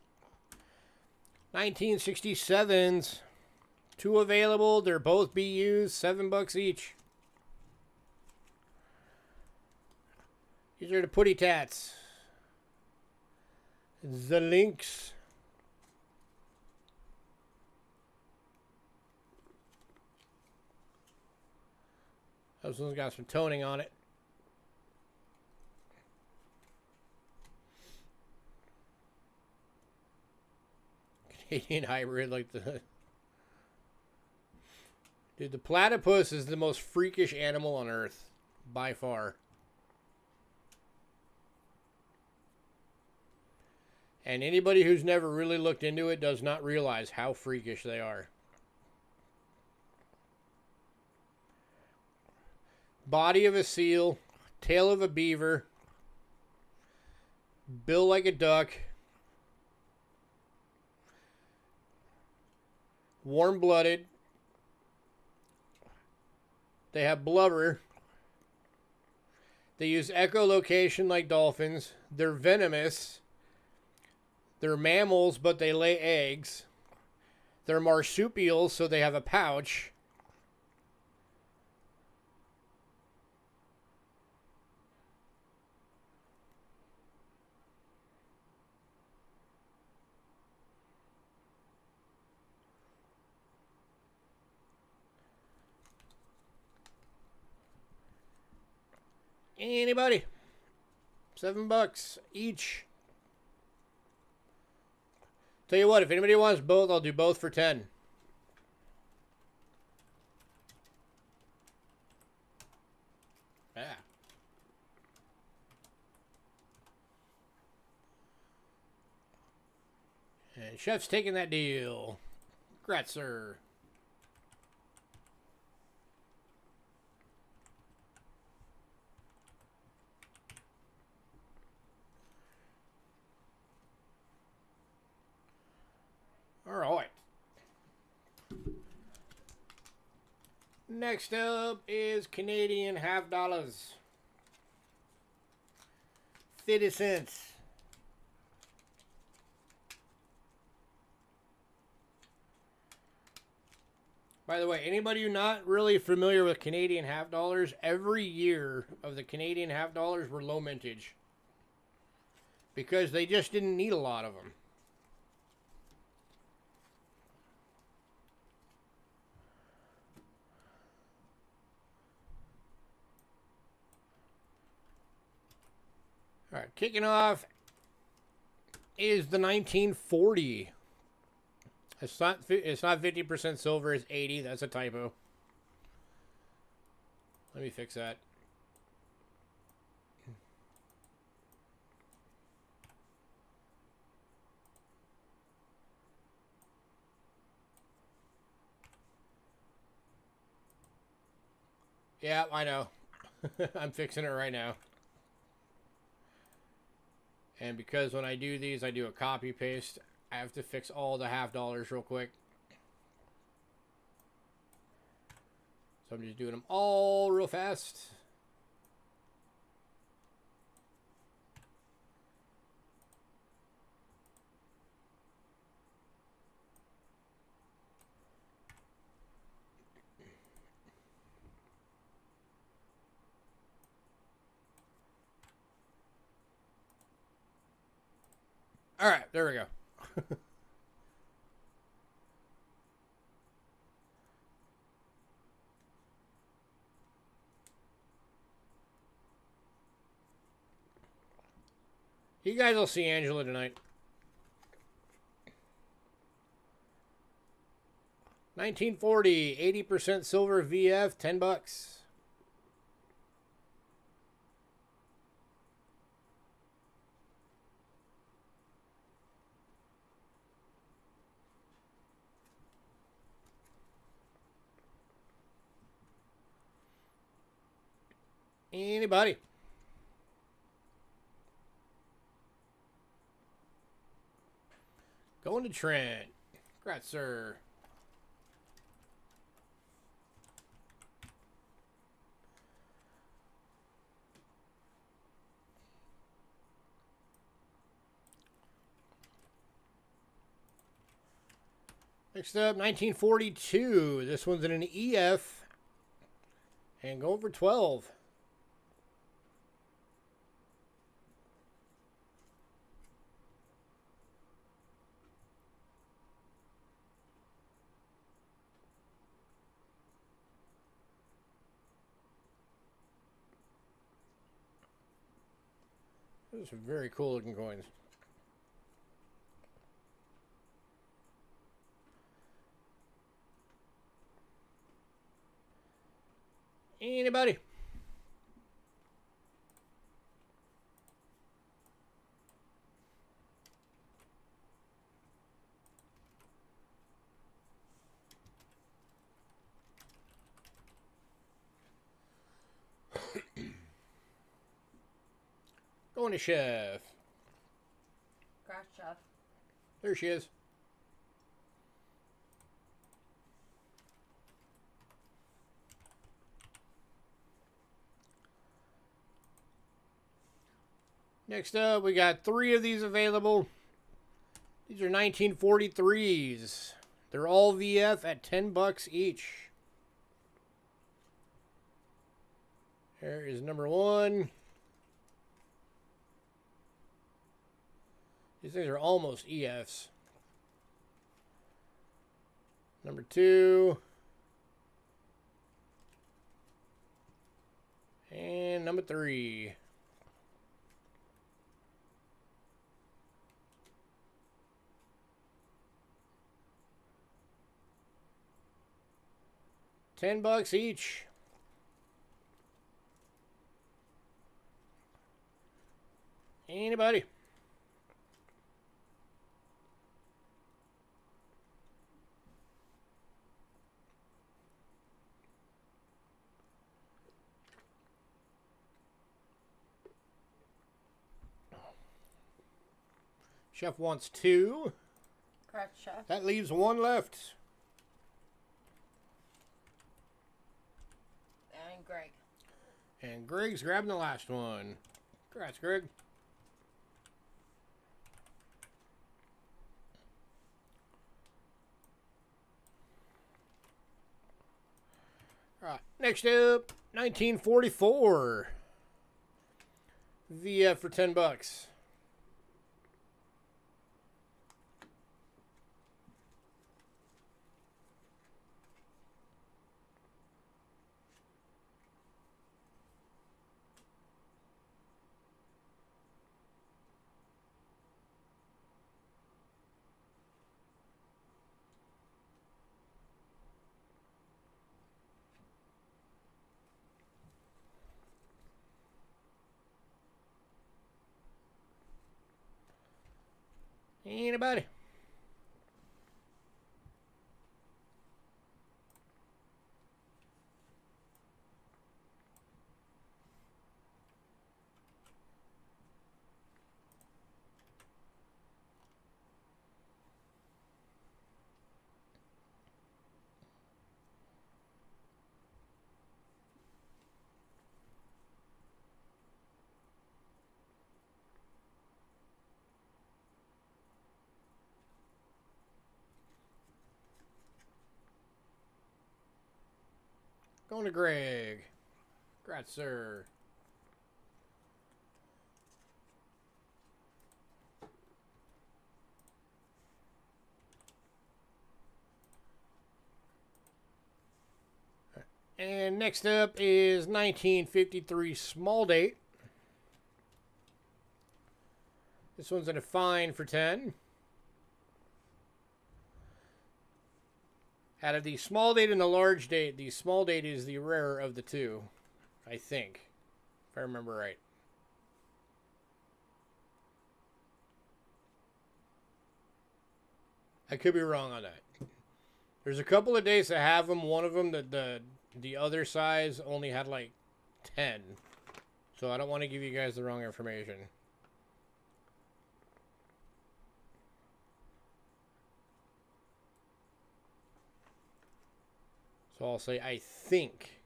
1967s. 2 available. They're both BUs. $7 each. These are the putty tats. The links. This one's got some toning on it. Canadian hybrid like the... Dude, the platypus is the most freakish animal on Earth. By far. And anybody who's never really looked into it does not realize how freakish they are. Body of a seal, tail of a beaver, bill like a duck, warm-blooded. They have blubber. They use echolocation like dolphins. They're venomous. They're mammals, but they lay eggs. They're marsupials, so they have a pouch. Anybody? $7 each. Tell you what, if anybody wants both, I'll do both for 10. Yeah. And Chef's taking that deal. Congrats, sir. All right. Next up is Canadian half dollars. 50 cents. By the way, anybody who's not really familiar with Canadian half dollars, every year of the Canadian half dollars were low mintage. Because they just didn't need a lot of them. All right, kicking off is the 1940. It's not 50% silver, it's 80. That's a typo. Let me fix that. Yeah, I know. I'm fixing it right now. And because when I do these, I do a copy paste, I have to fix all the half dollars real quick. So I'm just doing them all real fast. All right, there we go. You guys will see Angela tonight. 1940, 80% silver VF, $10. Anybody? Going to Trent. Congrats, sir. Next up, 1942. This one's in an EF. And going for 12. Those are very cool looking coins. Anybody? Going to Chef. Crash Chef. There she is. Next up, we got 3 of these available. These are 1943s. They're all VF at $10 each. There is number 1. These things are almost EFs. Number 2. And number 3. $10 each. Anybody? Chef wants 2. Correct, Chef. That leaves 1 left. And Greg. And Greg's grabbing the last one. Congrats, Greg. All right, next up, 1944. VF for $10. Anybody? Going to Greg. Congrats, sir. And next up is 1953 small date. This one's in a fine for 10. Out of the small date and the large date, the small date is the rarer of the two, I think, if I remember right. I could be wrong on that. There's a couple of days that have them. One of them, the other size only had like 10. So I don't want to give you guys the wrong information. So I'll say I think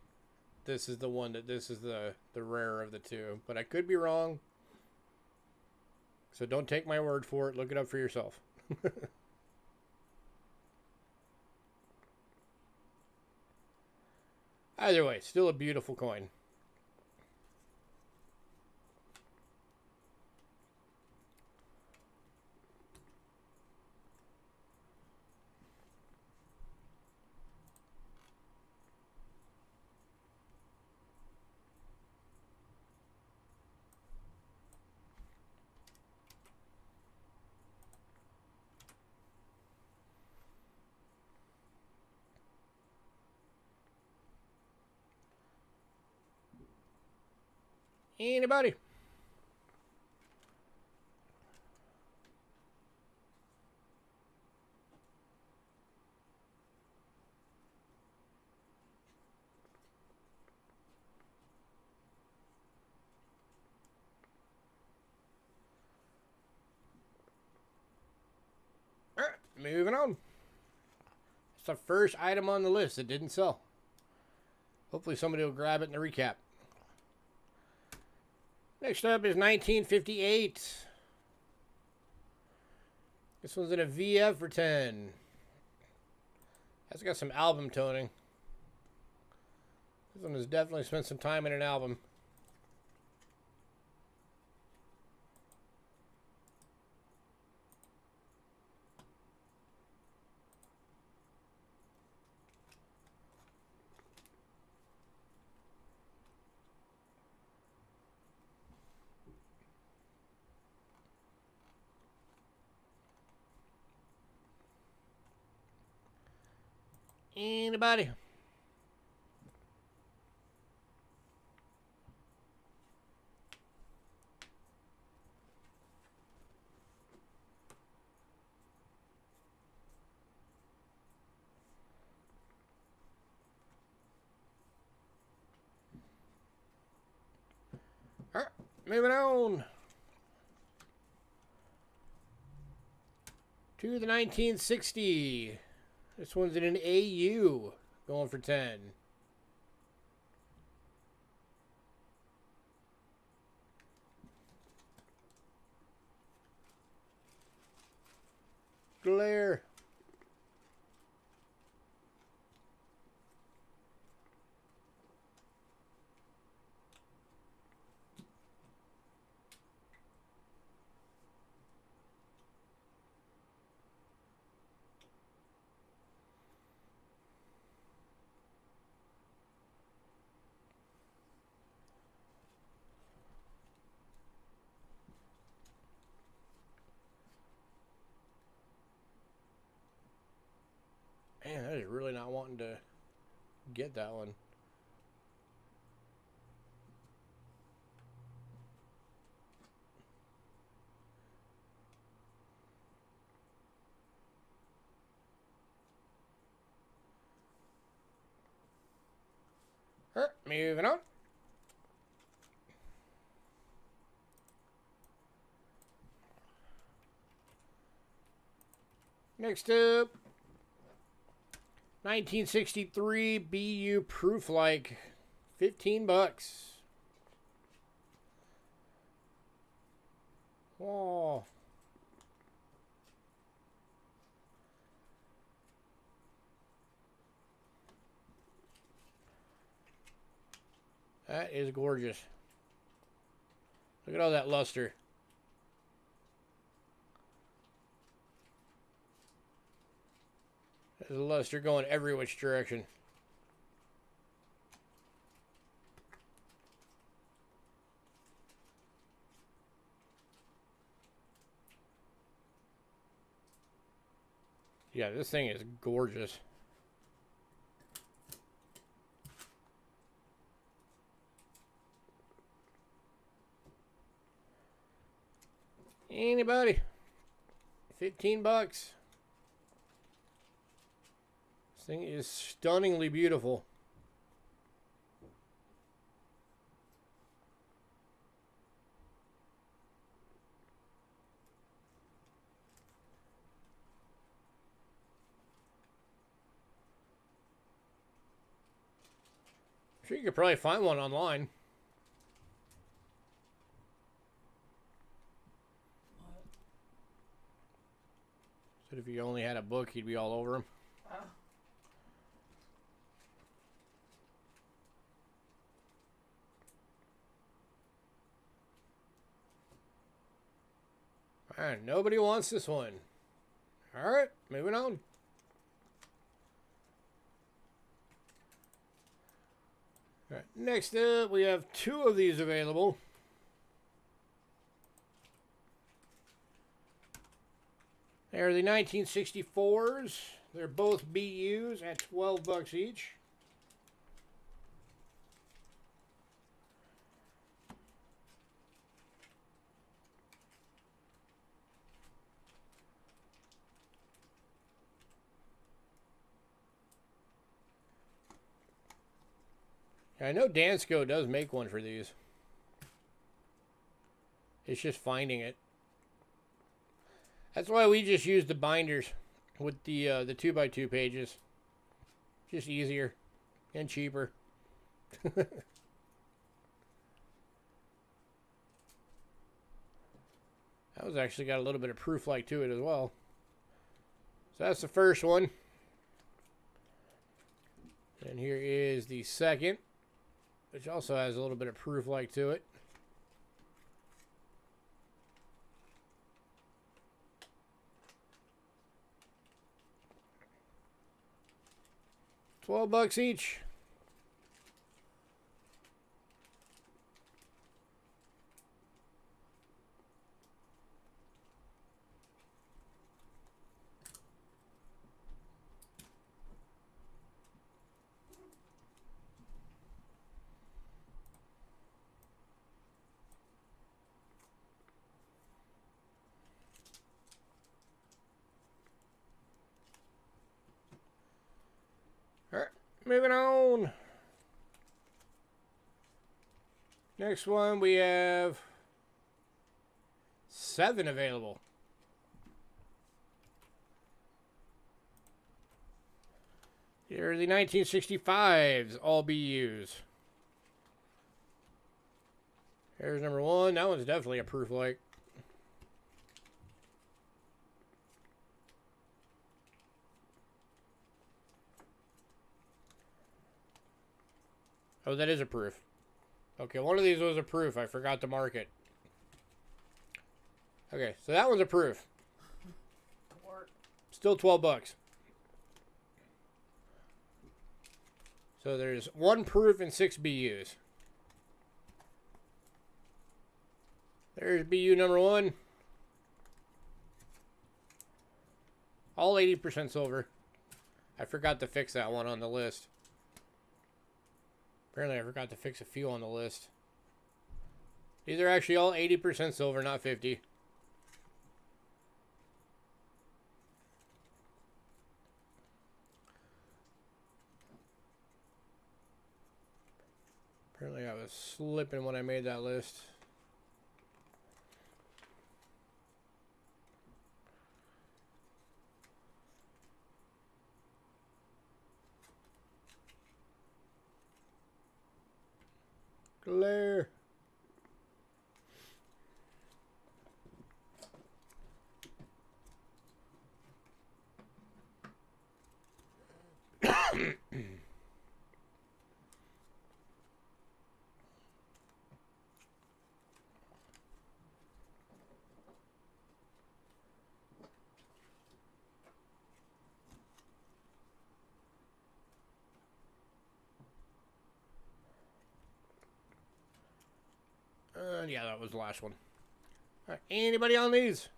this is the one this is the rarer of the two. But I could be wrong. So don't take my word for it. Look it up for yourself. Either way, still a beautiful coin. Anybody? All right, moving on. It's the first item on the list that didn't sell. Hopefully somebody will grab it in the recap. Next up is 1958. This one's in a VF for 10. That's got some album toning. This one has definitely spent some time in an album. Anybody? All right, moving on. To the 1960. This one's in an AU. Going for 10. Glare. Man, I was really not wanting to get that one. Alright, moving on. Next up, 1963 BU Proof Like, $15. Oh. That is gorgeous. Look at all that luster. There's luster going every which direction. Yeah, this thing is gorgeous. Anybody? $15. This thing is stunningly beautiful. I'm sure you could probably find one online. Said if you only had a book, he'd be all over him. Oh. Alright, nobody wants this one. Alright, moving on. Alright, next up, we have two of these available. They're the 1964s. They're both BUs at $12 each. I know Dansco does make one for these. It's just finding it. That's why we just use the binders with the 2x2 pages. Just easier and cheaper. That was actually got a little bit of proof like to it as well. So that's the first one. And here is the second, which also has a little bit of proof like to it. $12 each. Alright, moving on. Next one, we have 7 available. Here are the 1965s, all BUs. Here's number one. That one's definitely a proof like. Oh, that is a proof. Okay, one of these was a proof. I forgot to mark it. Okay, so that one's a proof. Still 12 bucks. So there's one proof and 6 BUs. There's BU number one. All 80% silver. I forgot to fix that one on the list. Apparently I forgot to fix a few on the list. These are actually all 80% silver, not 50. Apparently I was slipping when I made that list. Glare. Yeah, that was the last one. All right, anybody on these?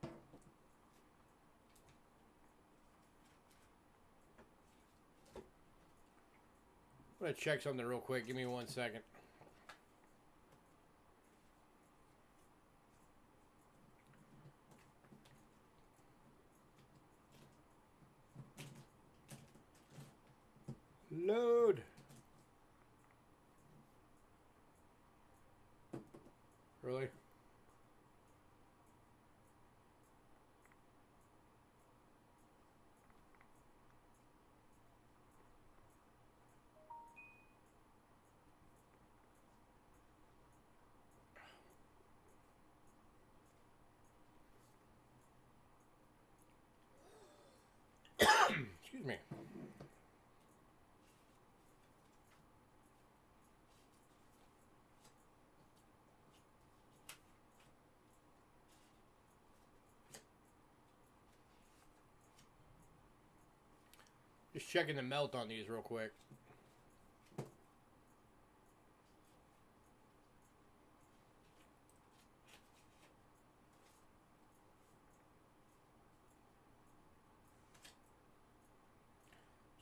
I'm going to check something real quick. Give me 1 second. Load. Really? Excuse me. Just checking the melt on these real quick.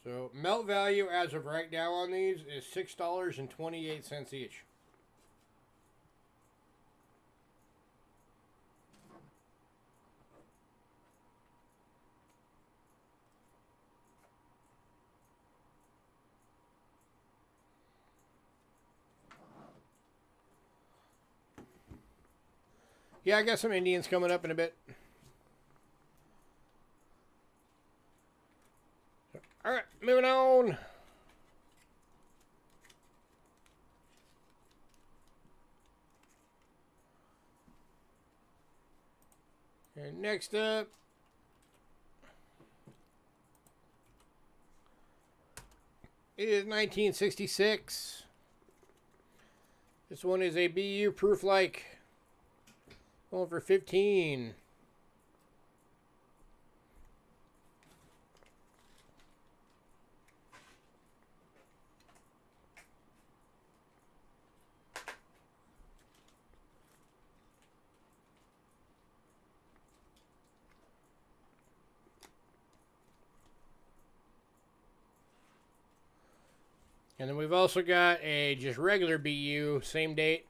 So melt value as of right now on these is $6.28 each. Yeah, I got some Indians coming up in a bit. All right, moving on. And next up is 1966. This one is a BU proof like. Going for 15. And then we've also got a just regular BU, same date,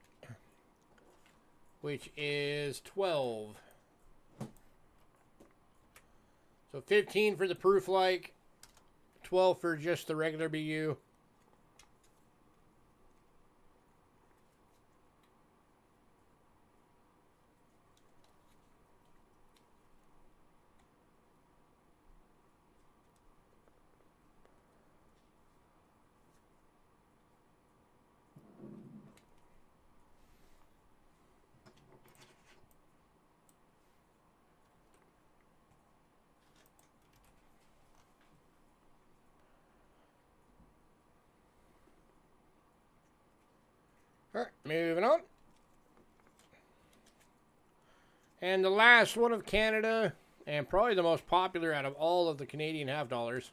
which is 12. So 15 for the proof like, $12 for just the regular BU. All right, moving on. And the last one of Canada, and probably the most popular out of all of the Canadian half dollars.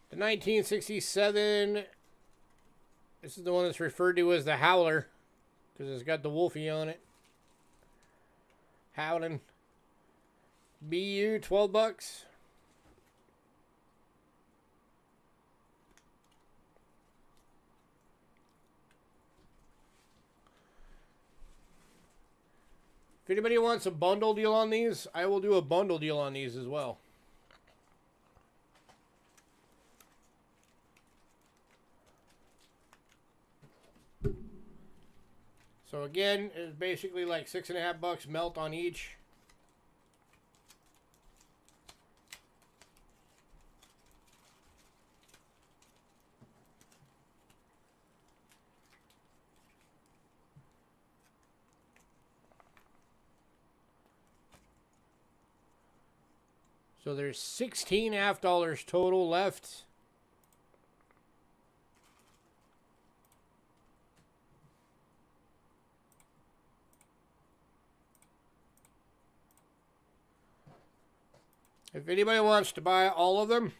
The 1967, this is the one that's referred to as the Howler, because it's got the Wolfie on it. Howling. BU, $12. If anybody wants a bundle deal on these, I will do a bundle deal on these as well. So again, it's basically like $6.50 melt on each. So there's $16.50 total left. If anybody wants to buy all of them,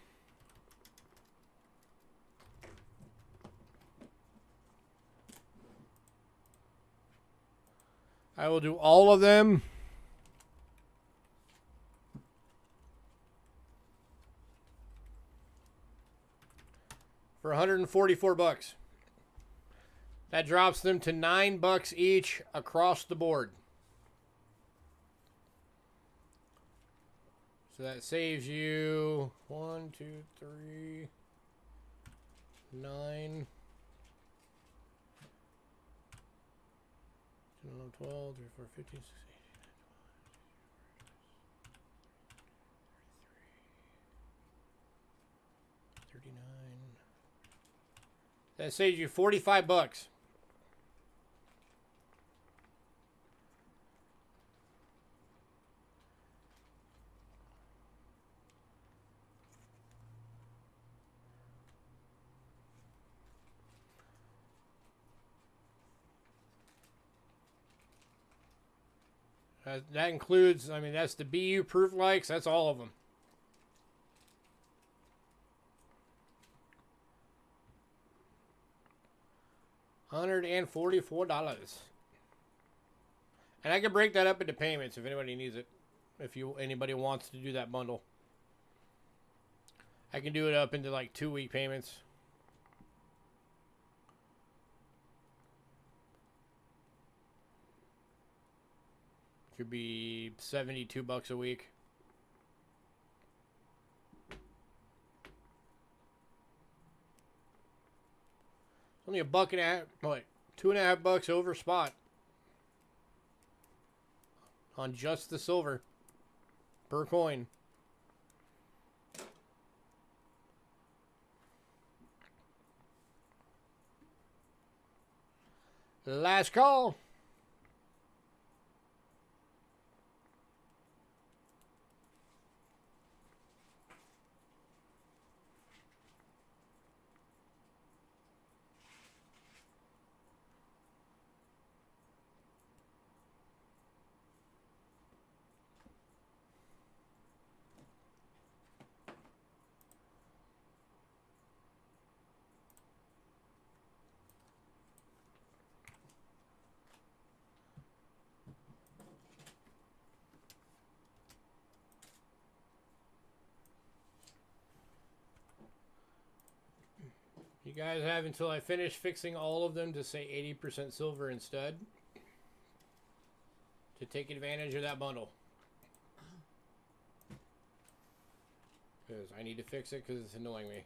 I will do all of them for $144. That drops them to $9 each across the board. So that saves you 1, 2, 3, 9, 10, 11, 12, 13, 14, 15, 16, 17, 39. That saves you $45. That includes, I mean, that's the BU proof likes. That's all of them. $144. And I can break that up into payments if anybody needs it. If anybody wants to do that bundle. I can do it up into like 2-week payments. Could be $72 a week. Only $1.50, what, $2.50 over spot on just the silver per coin. Last call. You guys have until I finish fixing all of them to say 80% silver instead to take advantage of that bundle. Because I need to fix it because it's annoying me.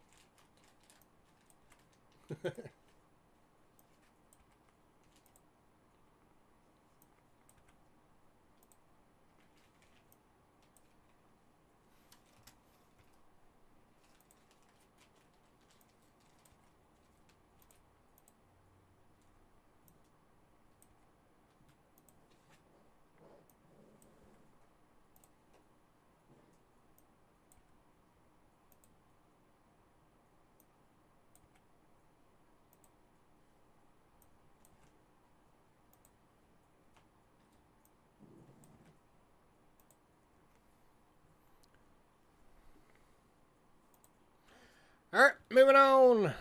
Alright, moving on.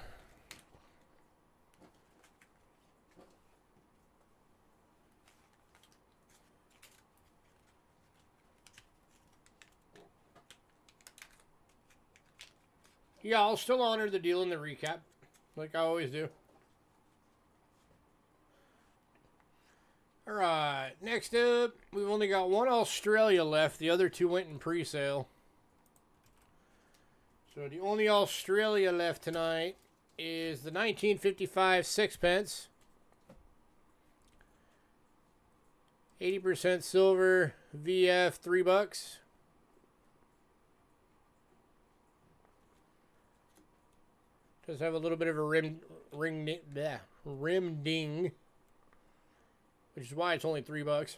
Yeah, I'll still honor the deal in the recap, like I always do. Alright, next up, we've only got one Australia left. The other two went in pre-sale. So the only Australia left tonight is the 1955 sixpence. 80% silver, VF, $3. Does have a little bit of a rim ding, which is why it's only $3.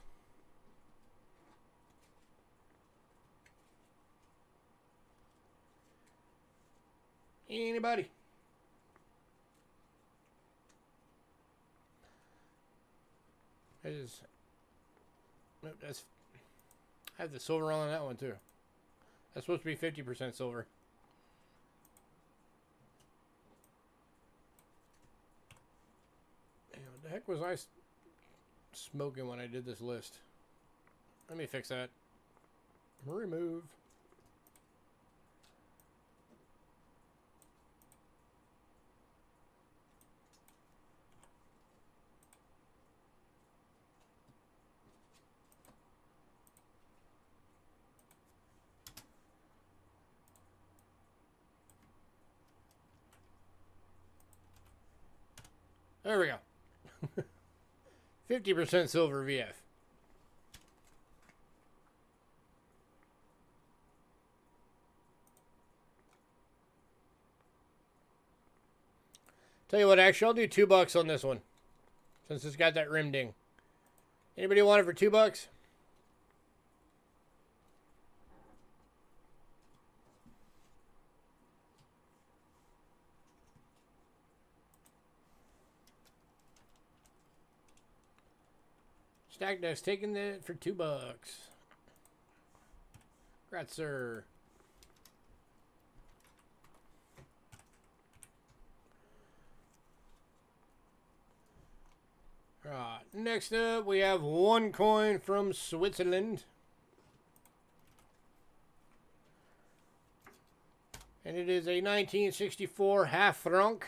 Anybody? Nope, that's. I have the silver on that one too. That's supposed to be 50% silver. Man, what the heck was I smoking when I did this list? Let me fix that. Remove. There we go. 50% silver VF. Tell you what, actually, I'll do $2 on this one, since it's got that rim ding. Anybody want it for $2? Stack Deck's taking it for $2. Congrats, sir. Right, next up, we have one coin from Switzerland. And it is a 1964 half franc.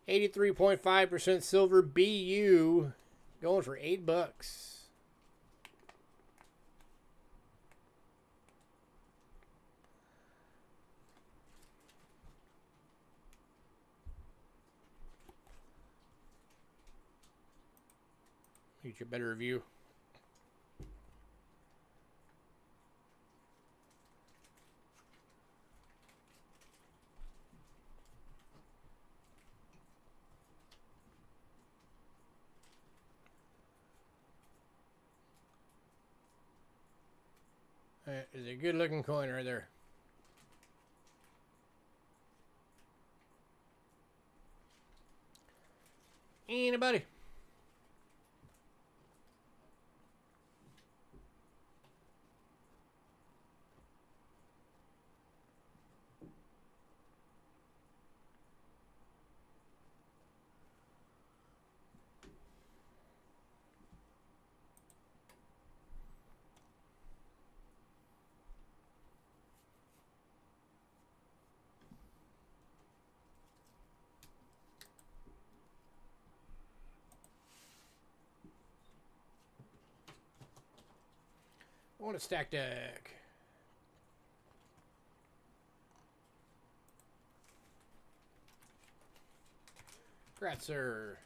83.5% silver BU. Going for $8. Get you a better view. That is a good looking coin right there. Anybody? I want a stack deck. Congrats, sir.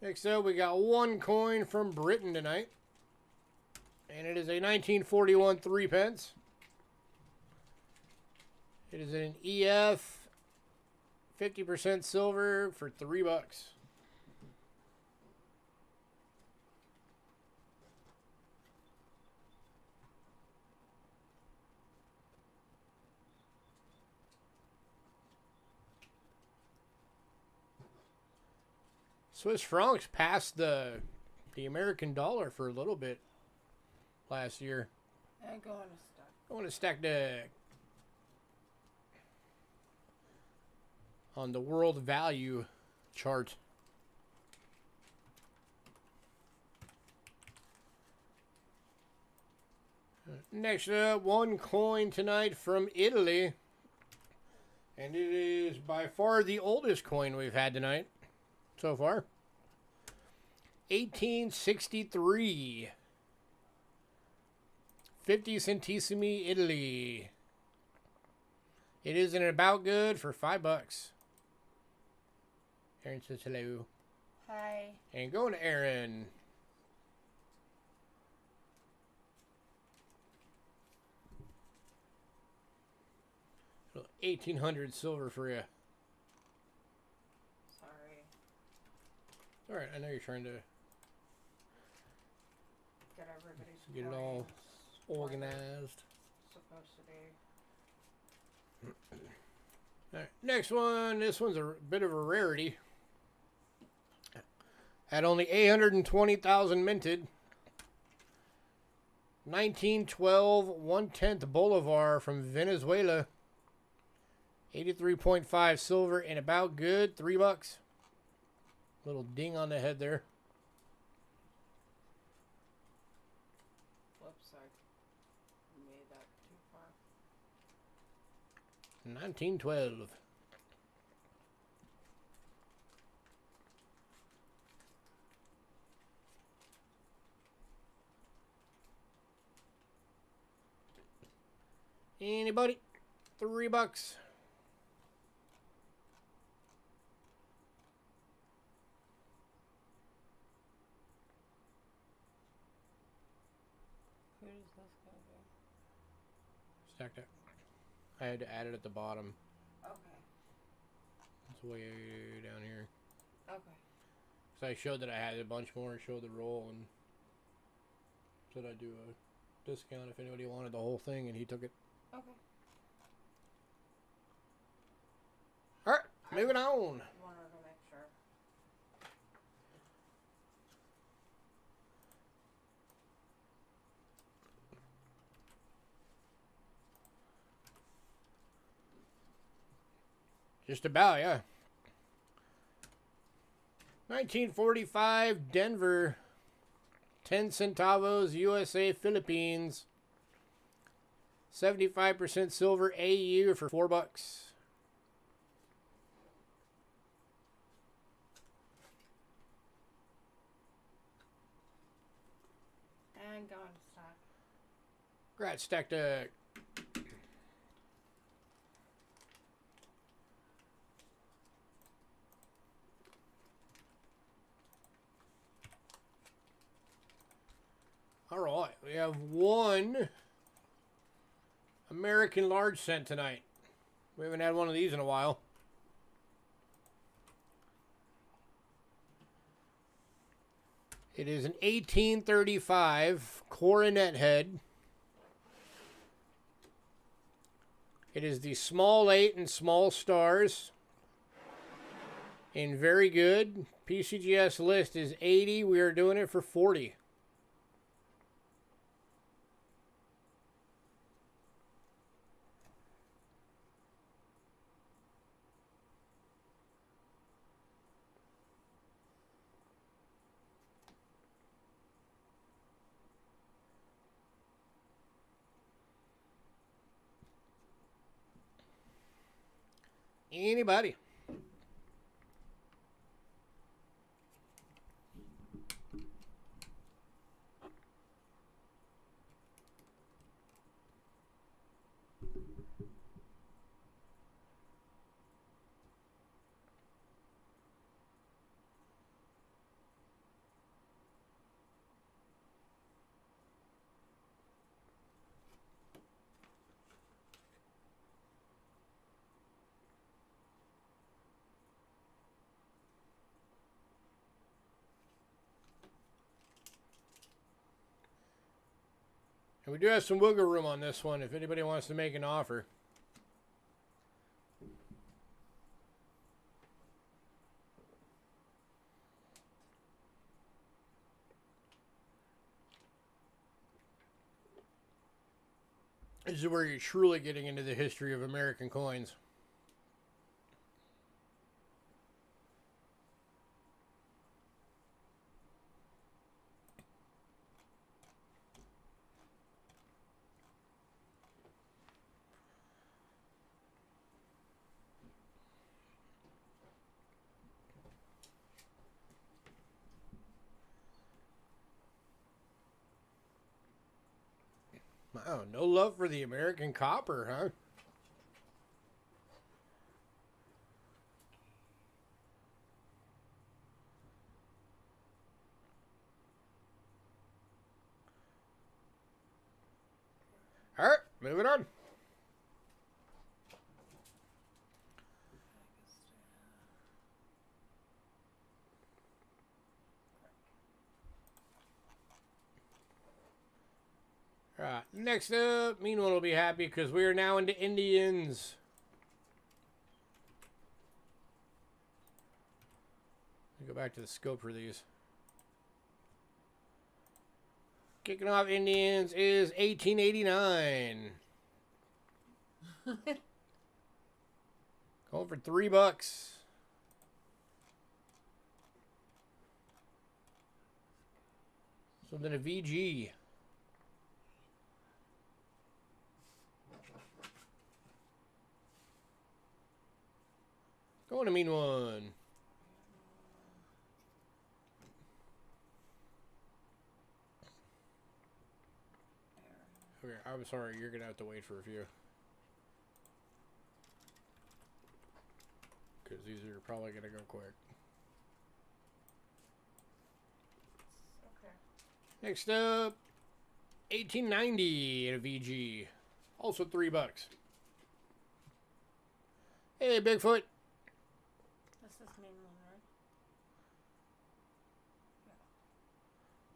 Next up, we got one coin from Britain tonight. And it is a 1941 3 pence. It is an EF 50% silver for $3. Swiss francs passed the American dollar for a little bit last year. And go on a stack. I want to stack deck on the world value chart. Next up, one coin tonight from Italy. And it is by far the oldest coin we've had tonight so far. 1863. 50 centesimi, Italy. It is an about good for $5. Aaron says hello. Hi. And going to Aaron. 1800 silver for you. Sorry. Alright, I know you're trying to Get everybody's get it all coins organized. supposed to be. Alright, next one. This one's a bit of a rarity. At only 820,000 minted. 1912 1/10 Bolivar from Venezuela. 83.5 silver and about good. $3. Little ding on the head there. Whoops, I made that too far. 1912. Anybody? $3. Who does this go to? Stacked it. I had to add it at the bottom. Okay. It's way down here. Okay. So I showed that I had a bunch more and showed the roll and said I'd do a discount if anybody wanted the whole thing, and he took it. Okay. Alright, moving on. Wanted to make sure. Just about, yeah. 1945 Denver. 10 centavos, USA, Philippines. 75% silver AU for $4. And go into stock. Congrats, stack deck. All right, we have one American large cent tonight. We haven't had one of these in a while. It is an 1835 coronet head. It is the small 8 and small stars. In very good. PCGS list is 80. We are doing it for 40. Anybody? And we do have some wiggle room on this one if anybody wants to make an offer. This is where you're truly getting into the history of American coins. Wow, no love for the American copper, huh? All right, moving on. All right, next up, Mean One will be happy because we are now into Indians. Go back to the scope for these. Kicking off Indians is 1889. Going for $3. Something a VG. Going to Mean One. Okay, I'm sorry, you're gonna have to wait for a few. Because these are probably gonna go quick. Okay. Next up, 1890 in a VG. Also $3. Hey, Bigfoot. This is Mean One, right?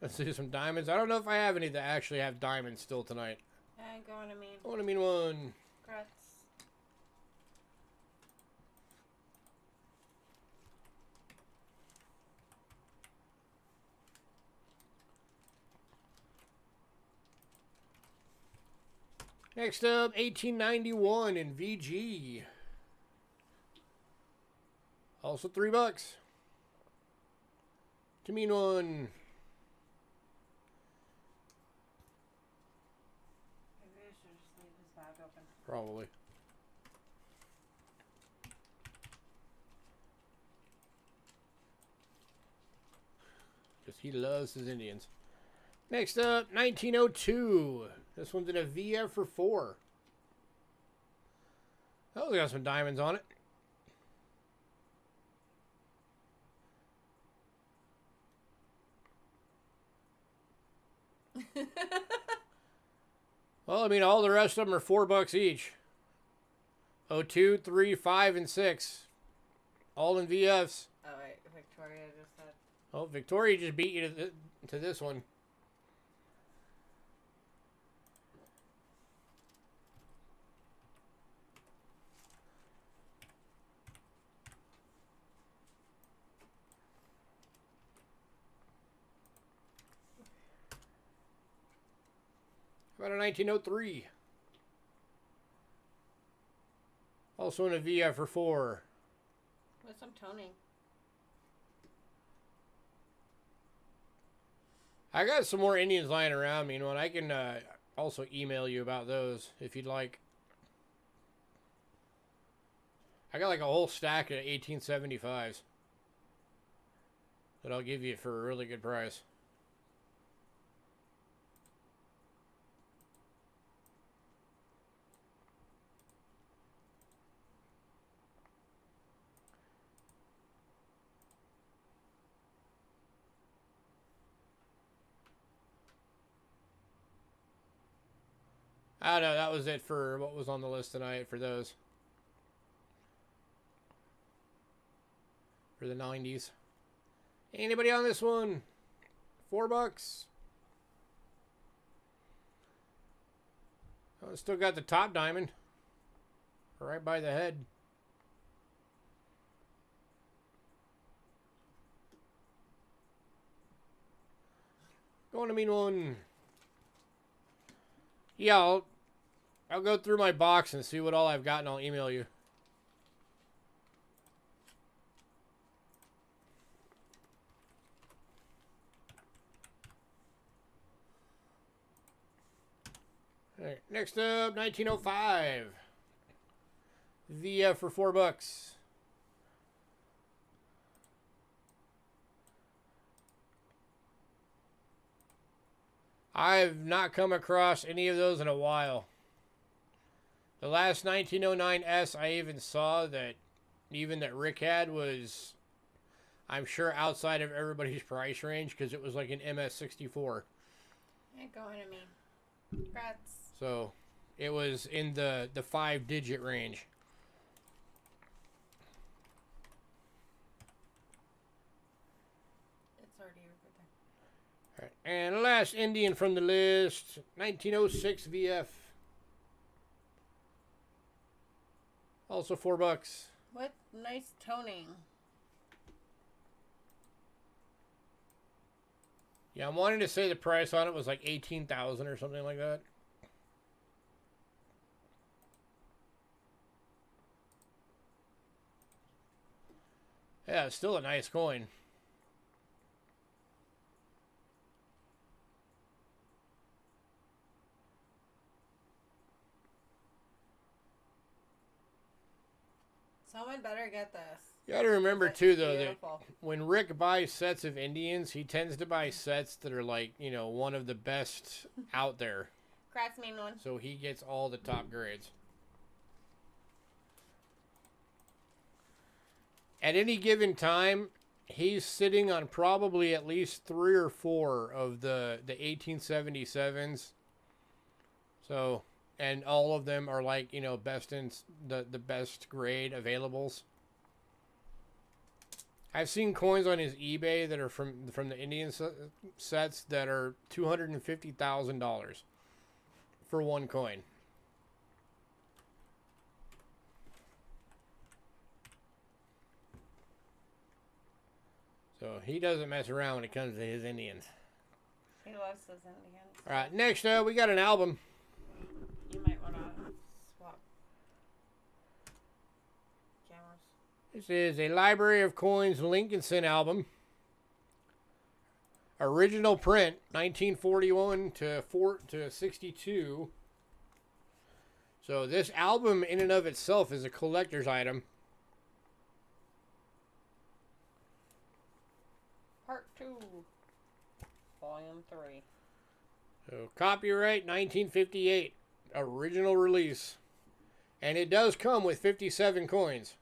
Let's do some diamonds. I don't know if I have any that actually have diamonds still tonight. And going to Mean. I want to Mean One. Congrats. Next up, 1891 in VG. Also $3. To Mean One. Maybe I should just leave his bag open. Probably. Because he loves his Indians. Next up, 1902. This one's in a VF for 4. Oh, we got some diamonds on it. Well, I mean, all the rest of them are $4 each. 02, 3, 5, and 6. All in VFs. Oh, wait. Victoria just said. Oh, Victoria just beat you to this one. How about a 1903? Also in a VF for 4. With some toning. I got some more Indians lying around me, and I can also email you about those if you'd like. I got like a whole stack of 1875s that I'll give you for a really good price. I don't know, that was it for what was on the list tonight for those. For the 90s. Anybody on this one? $4? Oh, it's still got the top diamond. Right by the head. Going to mean one. Yeah, I'll go through my box and see what all I've got, and I'll email you. All right, next up, 1905. VF for $4. I've not come across any of those in a while. The last 1909S I even saw that Rick had was, I'm sure, outside of everybody's price range because it was like an MS64. Ain't going to me. Congrats. So it was in the 5-digit range. It's already over there. All right. And last Indian from the list, 1906 VF. Also $4. What nice toning. Yeah, I'm wanting to say the price on it was like 18,000 or something like that. Yeah, it's still a nice coin. Someone better get this. You gotta remember too, though, beautiful. that when Rick buys sets of Indians, he tends to buy sets that are like, you know, one of the best out there. Congrats, mean one. So he gets all the top grades. At any given time, he's sitting on probably at least 3 or 4 of the 1877s. So, and all of them are like, you know, best in the best grade availables. I've seen coins on his eBay that are from the Indian sets that are $250,000 for one coin. So he doesn't mess around when it comes to his Indians. He loves his Indians. All right, next up we got an album. You might want to swap cameras. This is a Library of Coins Lincolnson album. Original print, 1941 to 62. So this album in and of itself is a collector's item. Part 2. Volume 3. So copyright 1958. Original release. And it does come with 57 coins.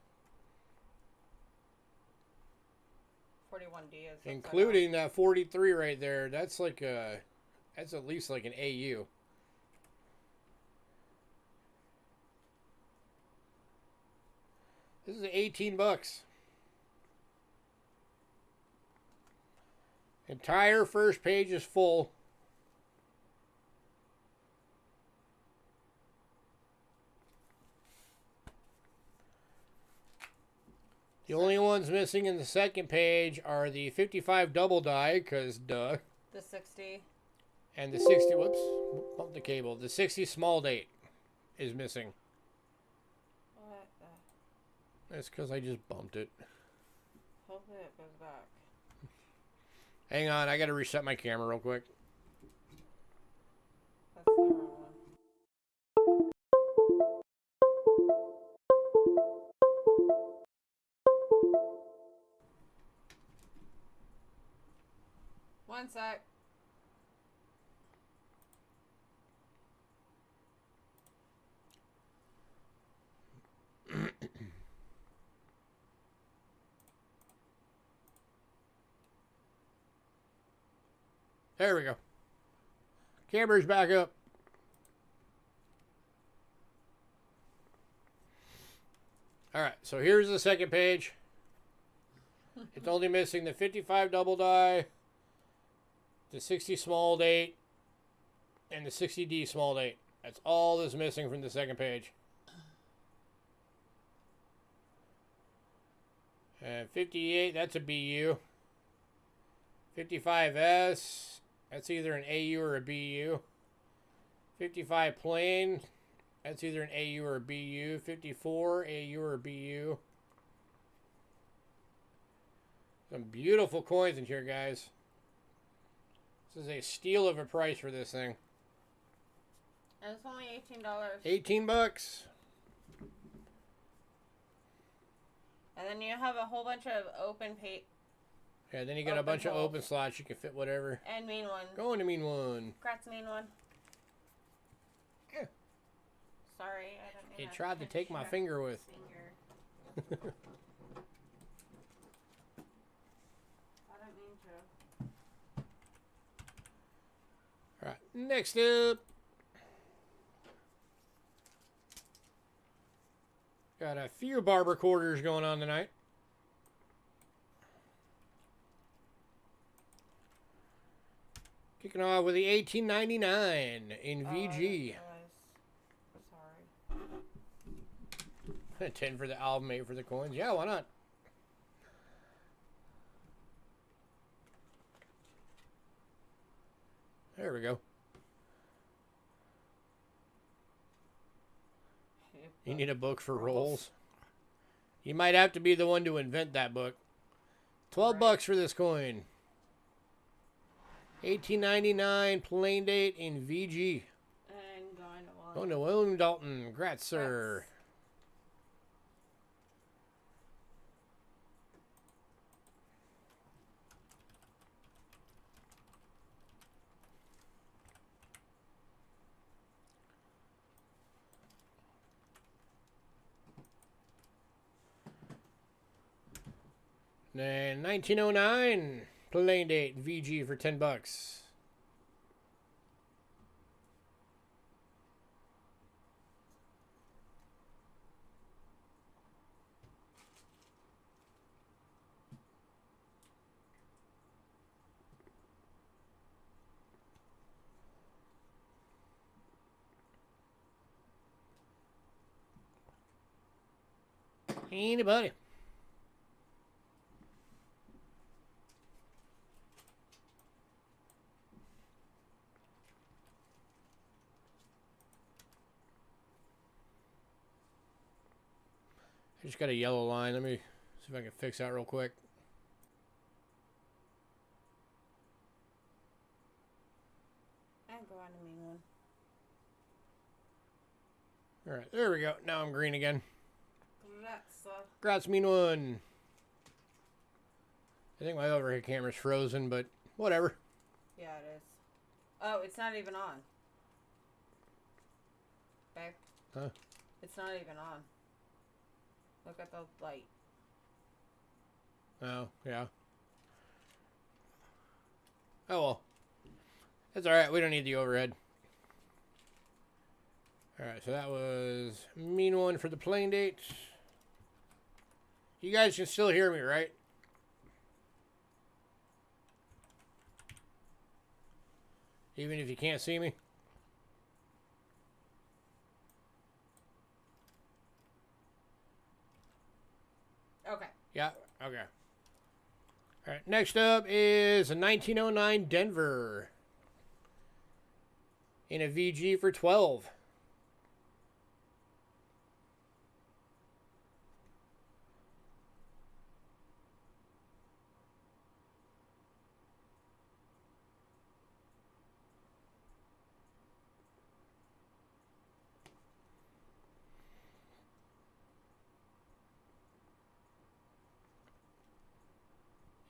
41D is Including that 43 right there. That's like a... That's at least like an AU. This is $18. Entire first page is full. The only ones missing in the second page are the 55 double die, because duh. The 60. And the 60, whoops, bumped the cable. The 60 small date is missing. What the? That's because I just bumped it. Hopefully it goes back. Hang on, I got to reset my camera real quick. That's the wrong one. One sec. There we go. Camera's back up. All right, so here's the second page. It's only missing the 55 double die, the 60 small date, and the 60D small date. That's all that's missing from the second page. And 58, that's a BU. 55S, that's either an AU or a BU. 55 plain, that's either an AU or a BU. 54, AU or a BU. Some beautiful coins in here, guys. This is a steal of a price for this thing. And it's only $18. 18 bucks. And then you have a whole bunch of open pay. Yeah, then you got a bunch of open slots. You can fit whatever. And mean one. Going to mean one. Congrats, mean one. Yeah. Sorry, I don't He mean tried to take my finger with. I don't mean to. Alright, next up. Got a few barber quarters going on tonight. Kicking off with the 1899 in VG. Sorry. 10 for the album, 8 for the coins. Yeah, why not? There we go. You need a book for rolls. You might have to be the one to invent that book. 12 bucks for this coin. 1899 plain date in VG. And going to William. Going to William Dalton. Congrats, sir. Then 1909 plain date VG for 10 bucks. Anybody? I just got a yellow line. Let me see if I can fix that real quick. And go on to mean one. All right, there we go. Now I'm green again. Congrats. Congrats, mean one. I think my overhead camera's frozen, but whatever. Yeah, it is. Oh, it's not even on. Babe. Huh? It's not even on. Look at the light. Oh, yeah. Oh, well. That's all right. We don't need the overhead. All right, so that was mean one for the plain date. You guys can still hear me, right? Even if you can't see me? Okay. Yeah, okay. All right, next up is a 1909 Denver in a VG for 12.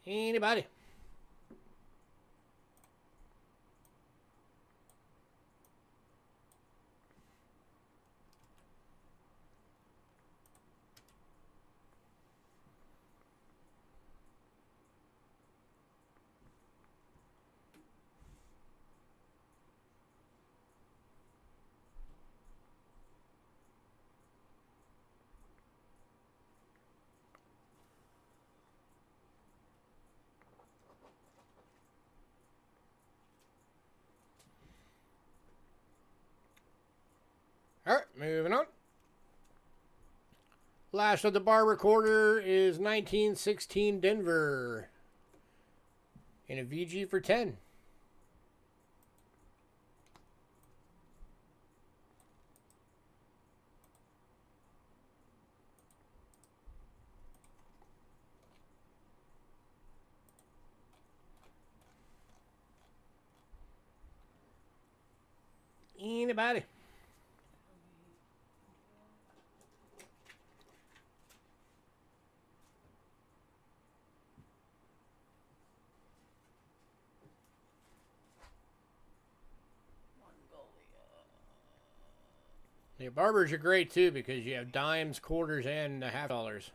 Anybody? All right, moving on. Last of the bar recorder is 1916 Denver in a VG for 10. Anybody? Yeah, barbers are great too because you have dimes, quarters, and half dollars.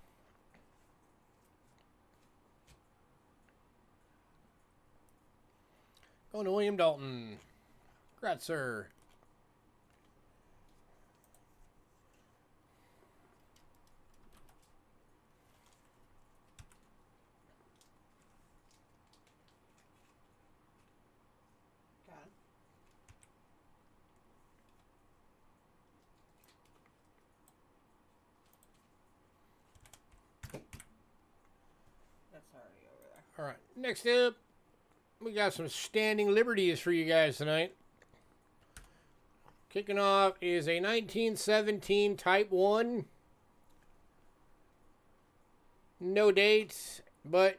Going to William Dalton. Congrats, sir. God. That's already over there. All right, next up, we got some standing liberties for you guys tonight. Kicking off is a 1917 Type 1. No dates, but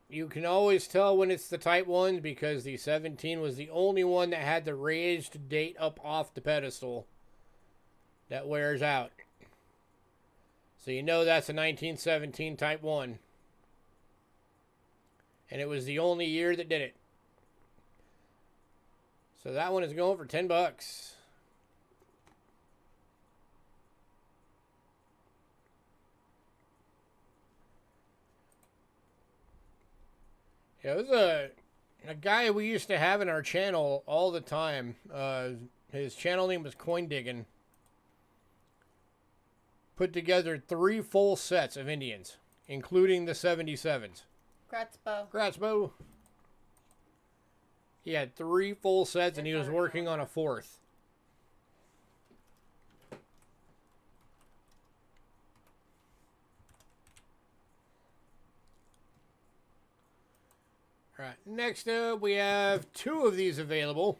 you can always tell when it's the Type 1 because the 17 was the only one that had the raised date up off the pedestal that wears out. So you know that's a 1917 Type 1. And it was the only year that did it. So that one is going for $10. Yeah, it was a guy we used to have in our channel all the time. His channel name was Coin Diggin'. Put together 3 full sets of Indians, including the 77s. Gratzbo. Gratzbo. He had 3 full sets and he was working on a 4th. All right, next up we have 2 of these available.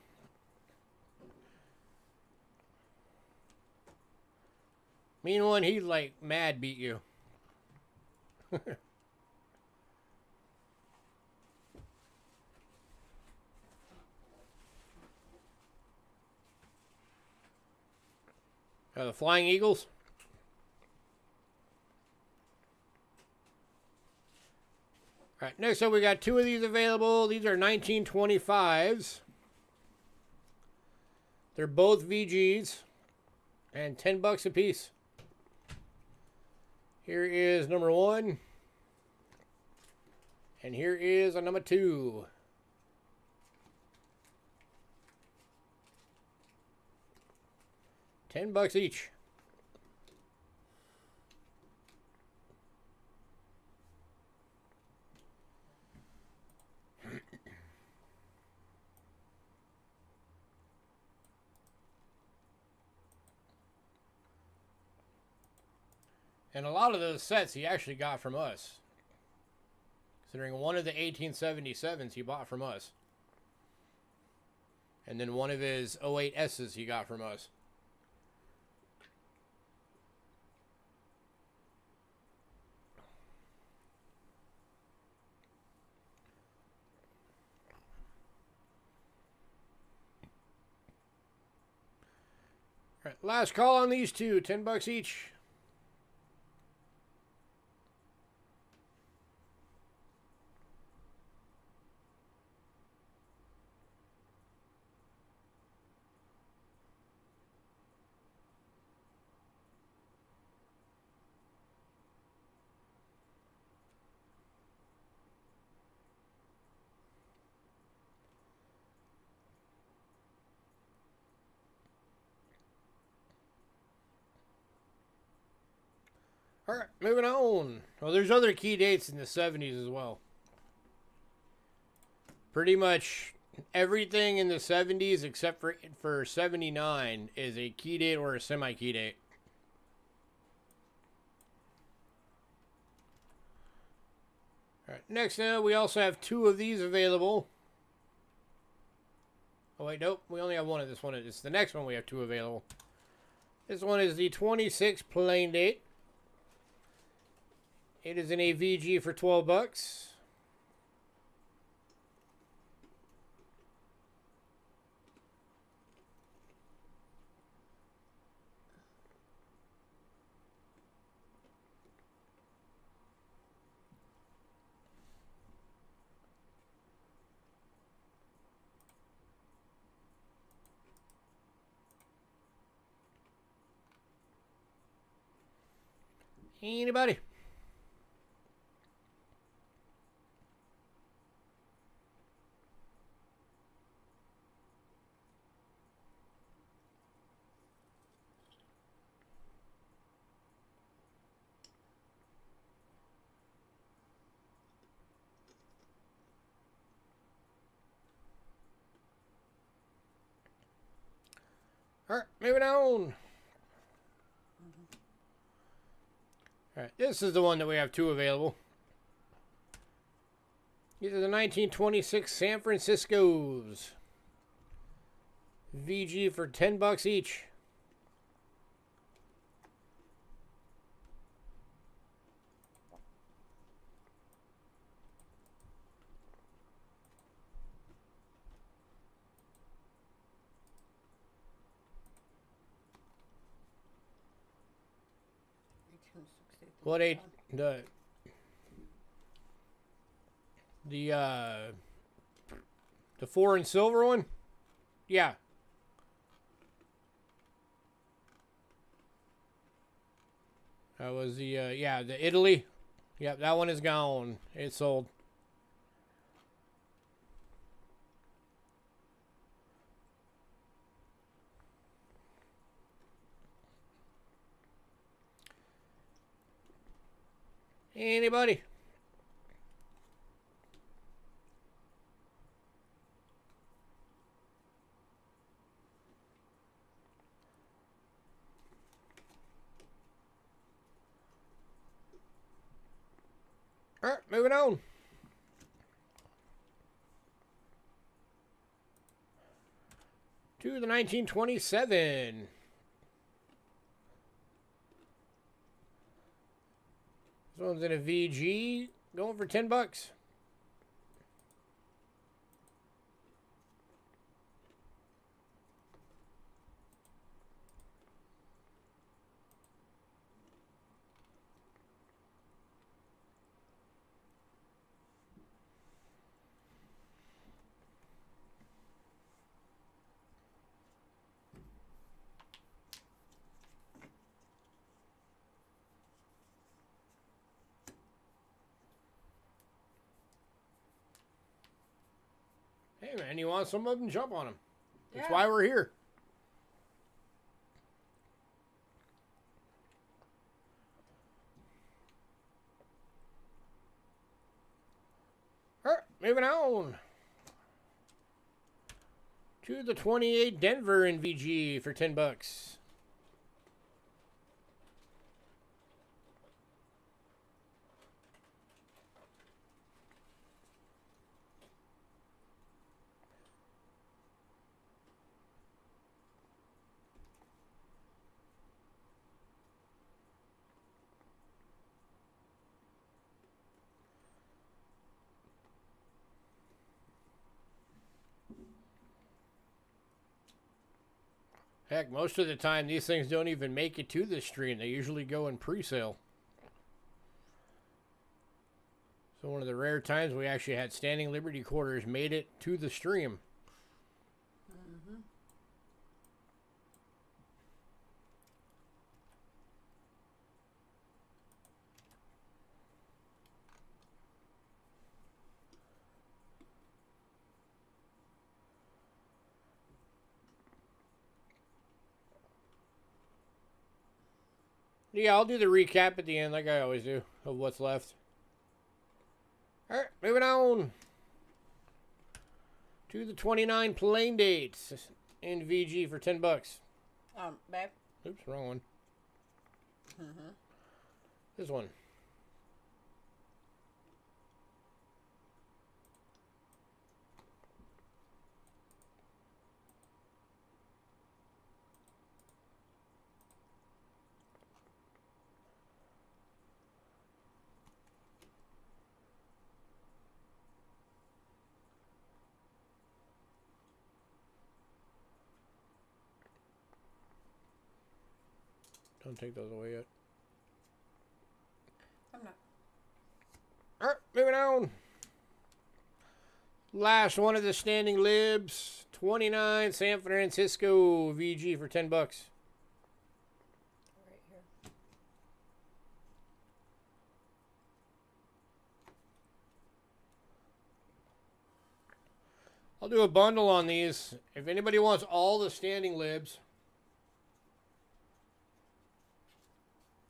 Meanwhile, he like mad beat you. The Flying Eagles. All right, next up we got 2 of these available. These are 1925s. They're both VGs and $10 a piece. Here is number 1. And here is a number 2. $10 each. And a lot of those sets he actually got from us. Considering one of the 1877s he bought from us. And then one of his 08S's he got from us. All right, last call on these 2, $10 each. All right, moving on. Well, there's other key dates in the 70s as well. Pretty much everything in the 70s except for 79 is a key date or a semi-key date. All right, next we also have 2 of these available. Oh wait, nope, we only have 1 of this one. It's the next one we have 2 available. This one is the 26 plain date. It is in a VG for $12. Anybody? All right, moving on. All right, this is the one that we have 2 available. These are the 1926 San Francisco's. VG for $10 each. What the 4 and silver one? Yeah. That was the the Italy. Yep, that one is gone. It's sold. Anybody? All right, moving on. To the 1927. This one's in a VG, going for $10. Hey man, you want some of them? Jump on them. That's why we're here. All right, moving on. To the 28 Denver in VG for $10. Heck, most of the time these things don't even make it to the stream. They usually go in pre-sale. So one of the rare times we actually had Standing Liberty quarters made it to the stream. Yeah, I'll do the recap at the end like I always do of what's left. All right, moving on. To the 29 plain dates in VG for $10. Babe. Oops, wrong one. This one. Don't take those away yet. I'm not. Alright, moving on. Last one of the standing libs. 29 San Francisco VG for $10. Right here. I'll do a bundle on these. If anybody wants all the standing libs,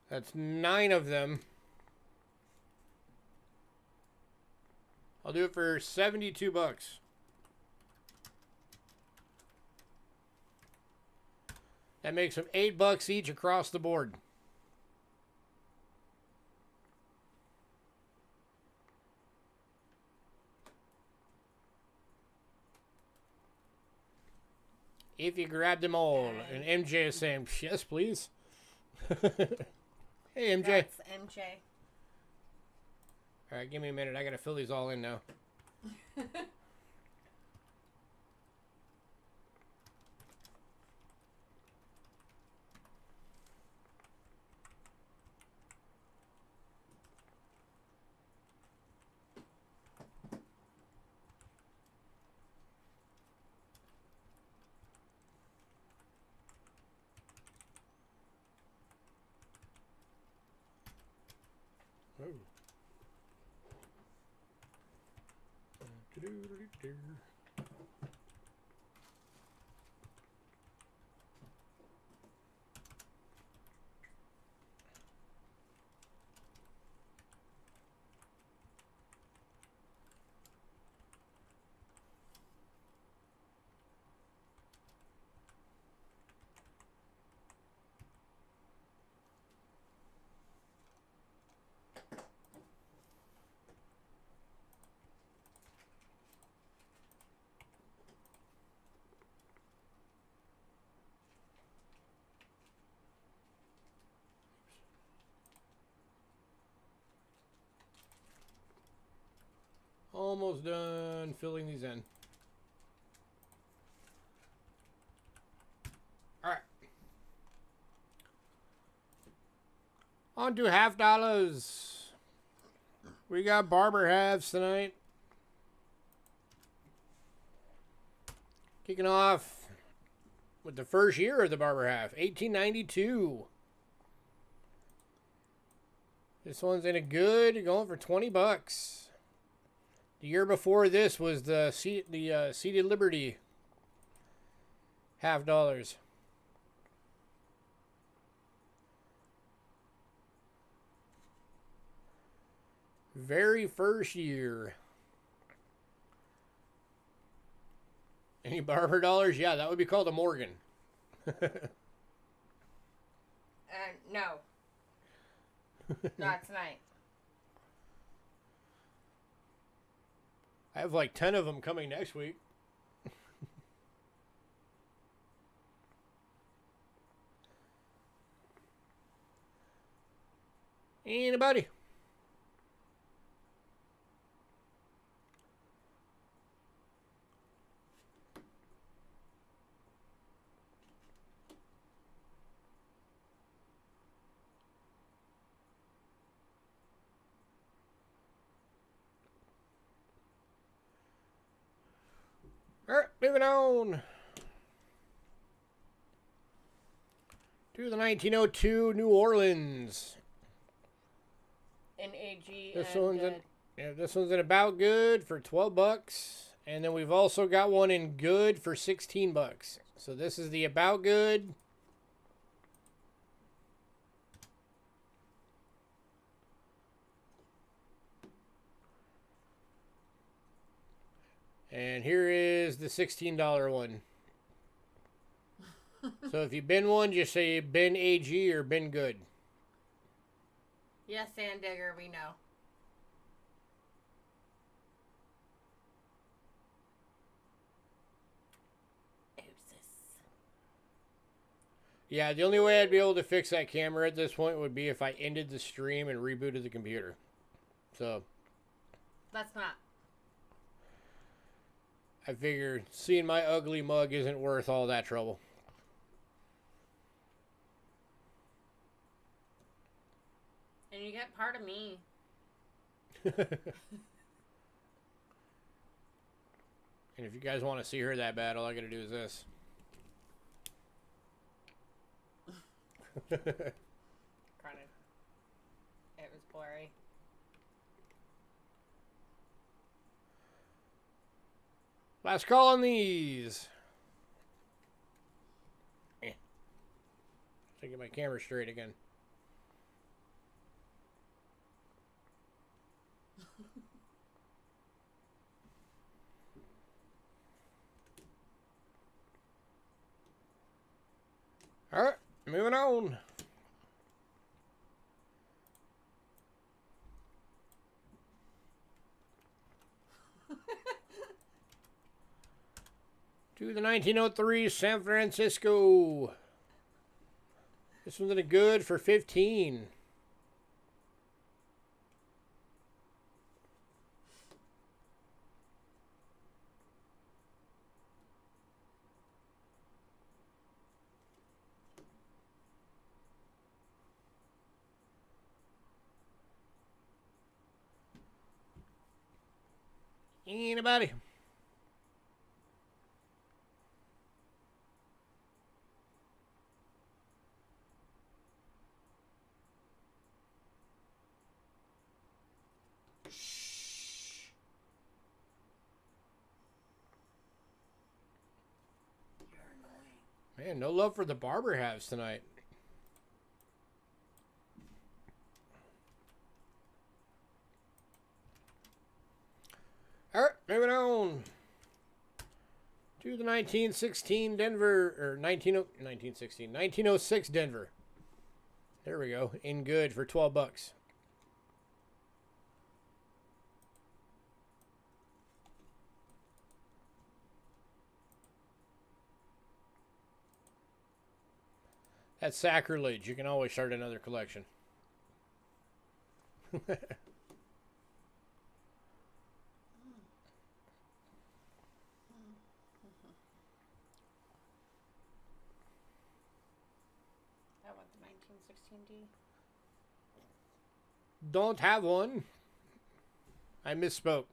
that's 9 of them. I'll do it for $72. That makes them $8 each across the board. If you grab them all. And MJ is saying, yes, please. Hey, MJ. That's MJ. All right, give me a minute. I got to fill these all in now. Oh. Almost done filling these in. All right. On to $50. We got barber halves tonight. Kicking off with the first year of the barber half, 1892. This one's in a good, going for $20. The year before this was the Seated Liberty $50. Very first year. Any barber dollars? Yeah, that would be called a Morgan. No. Not tonight. I have like 10 of them coming next week. Anybody? All right, moving on to the 1902 New Orleans. In AG. This and one's this one's in about good for $12, and then we've also got one in good for $16. So this is the about good. And here is the $16 one. So if you bin one, just say bin AG or bin good. Yes, Sand Digger, we know. Yeah, the only way I'd be able to fix that camera at this point would be if I ended the stream and rebooted the computer. So. That's not. I figured seeing my ugly mug isn't worth all that trouble. And you get part of me. And if you guys want to see her that bad, all I gotta do is this. Granted, it was blurry. Last call on these. To get my camera straight again. All right, moving on. To the 1903 San Francisco. This one's a good for 15. Anybody? Man, no love for the barber halves tonight. All right, moving on to the 1916 Denver, or 1906 Denver. There we go, in good for 12 bucks. That's sacrilege. You can always start another collection. I want the 1916D. Don't have one. I misspoke.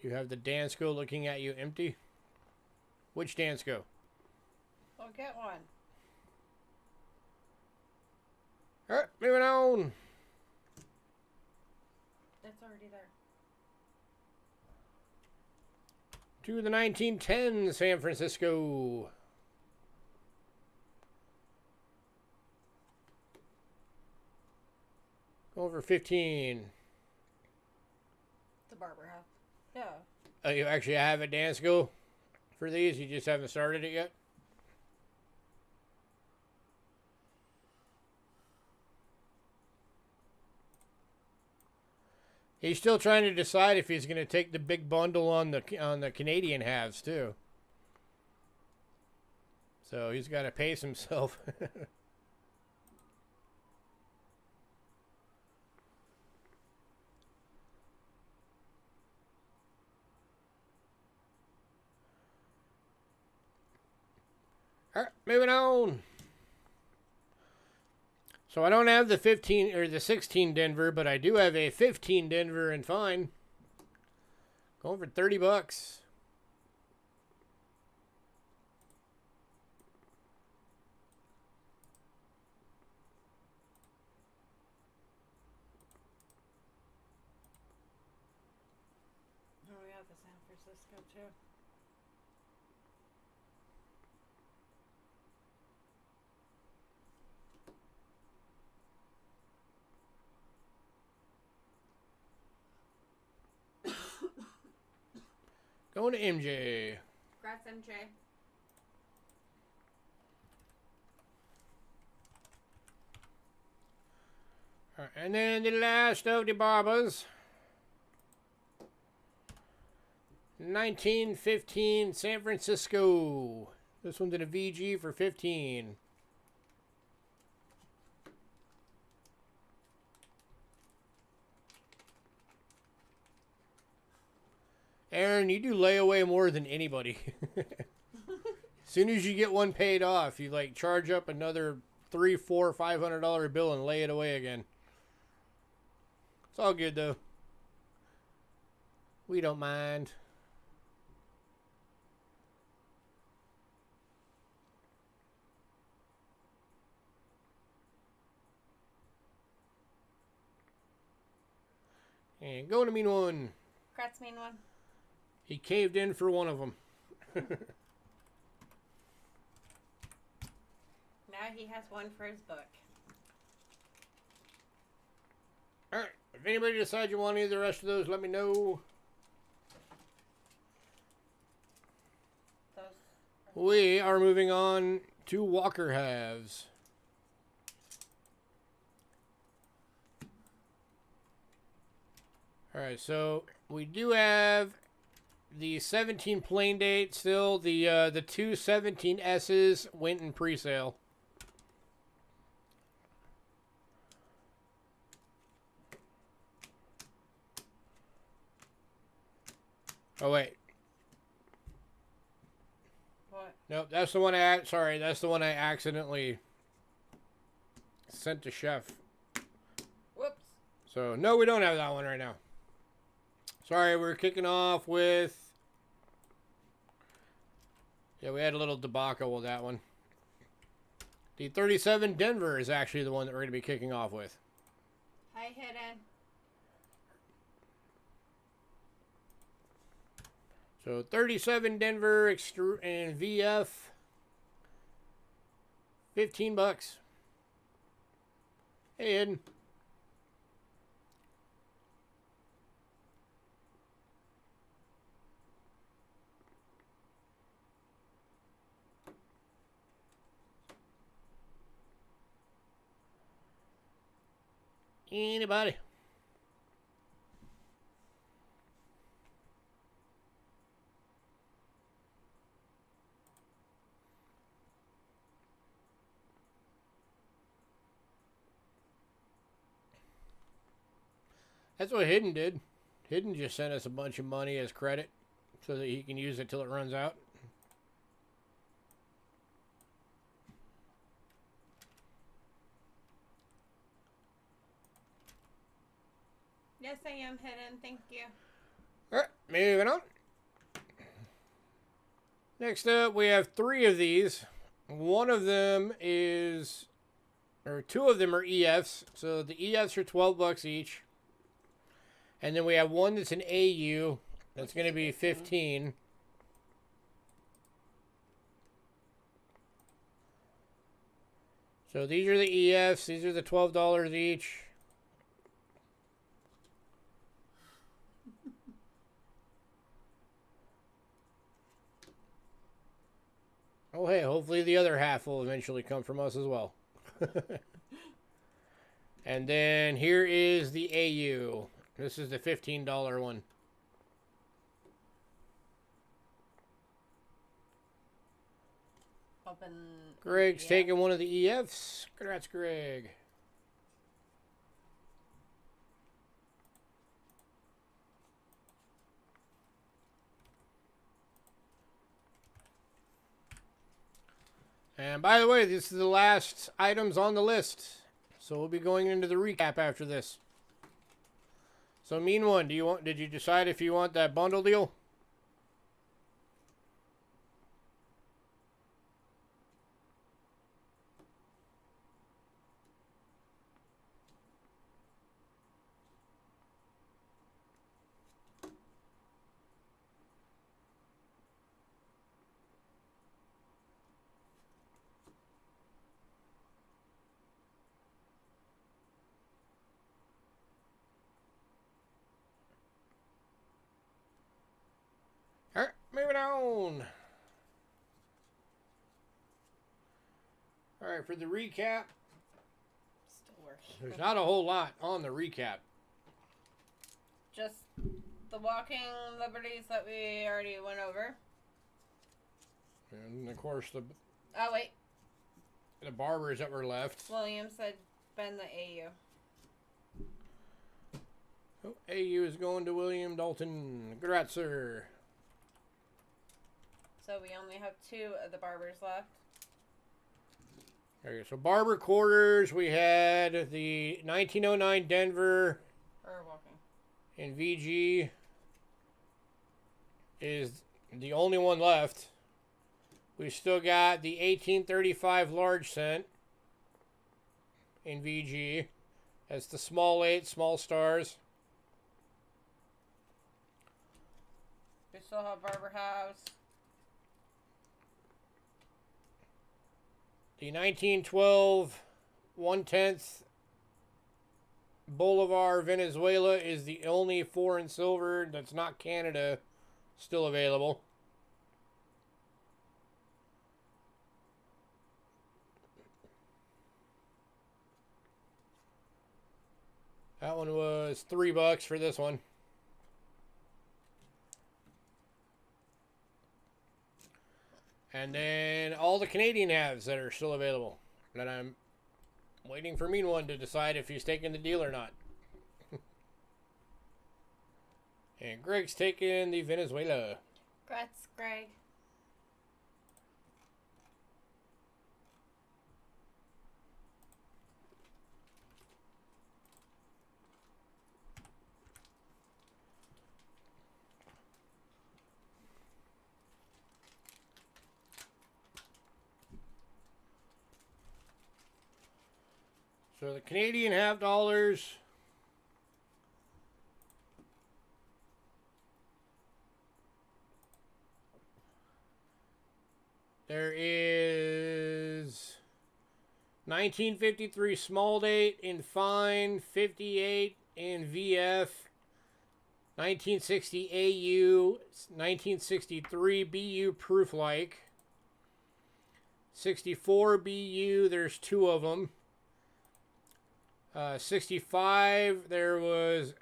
You have the Dansko looking at you empty? Which Dansko? Well, get one. Alright, moving on. It's already there. To the 1910 San Francisco. Over 15. The barber half. Yeah. You actually have a Dansko for these? You just haven't started it yet? He's still trying to decide if he's going to take the big bundle on the Canadian halves too. So he's got to pace himself. All right, moving on. So I don't have the 15 or the 16 Denver, but I do have a 15 Denver and fine. Going for 30 bucks. Oh, we have the San Francisco too. Going to MJ. Congrats, MJ. All right, and then the last of the barbers. 1915 San Francisco. This one's in a VG for 15. Aaron, you do layaway more than anybody. As soon as you get one paid off, you like charge up another $300, $400, $500 bill and lay it away again. It's all good though. We don't mind. And going to mean one. Congrats, mean one. He caved in for one of them. Now he has one for his book. Alright, if anybody decides you want any of the rest of those, let me know. We are moving on to Walker halves. Alright, so we do have the 17 plain date still. The two 17S's went in pre-sale. Oh wait. What? Nope, that's the one that's the one I accidentally sent to Chef. Whoops. So no, we don't have that one right now. Sorry, we're kicking off with... Yeah, we had a little debacle with that one. The 37 Denver is actually the one that we're going to be kicking off with. Hi, Hidden. So 37 Denver and VF. $15. Hey, Ed. Anybody? That's what Hidden did. Hidden just sent us a bunch of money as credit so that he can use it till it runs out. Yes, I am Hidden. Thank you. All right, moving on. Next up, we have 3 of these. One of them is, or 2 of them are EFs. So the EFs are $12 each. And then we have one that's an AU. That's going to be 15. So these are the EFs. These are the $12 each. Oh, hey, hopefully the other half will eventually come from us as well. And then here is the AU. This is the $15 one. Open. Greg's taking one of the EFs. Congrats, Greg. And by the way, this is the last items on the list. So we'll be going into the recap after this. So mean one, did you decide if you want that bundle deal? moving on. All right, for the recap. Still working. There's not a whole lot on the recap. Just the walking liberties that we already went over. And of course Oh wait, the barbers that were left. William said bend the AU. Oh, AU is going to William Dalton. Congrats, sir. So we only have 2 of the barbers left. Okay, so barber quarters, we had the 1909 Denver Or walking. and VG is the only one left. We still got the 1835 large cent in VG. That's the small 8, small stars. We still have Barber House. The 1912 1/10 Bolivar Venezuela is the only foreign silver that's not Canada still available. That one was $3 for this one. And then all the Canadian halves that are still available. That I'm waiting for Mean One to decide if he's taking the deal or not. And Greg's taking the Venezuela. Congrats, Greg. So the Canadian half dollars. There is 1953 small date in fine, 58 in VF, 1960 AU, 1963 BU proof like, 64 BU, there's 2 of them. 65, there was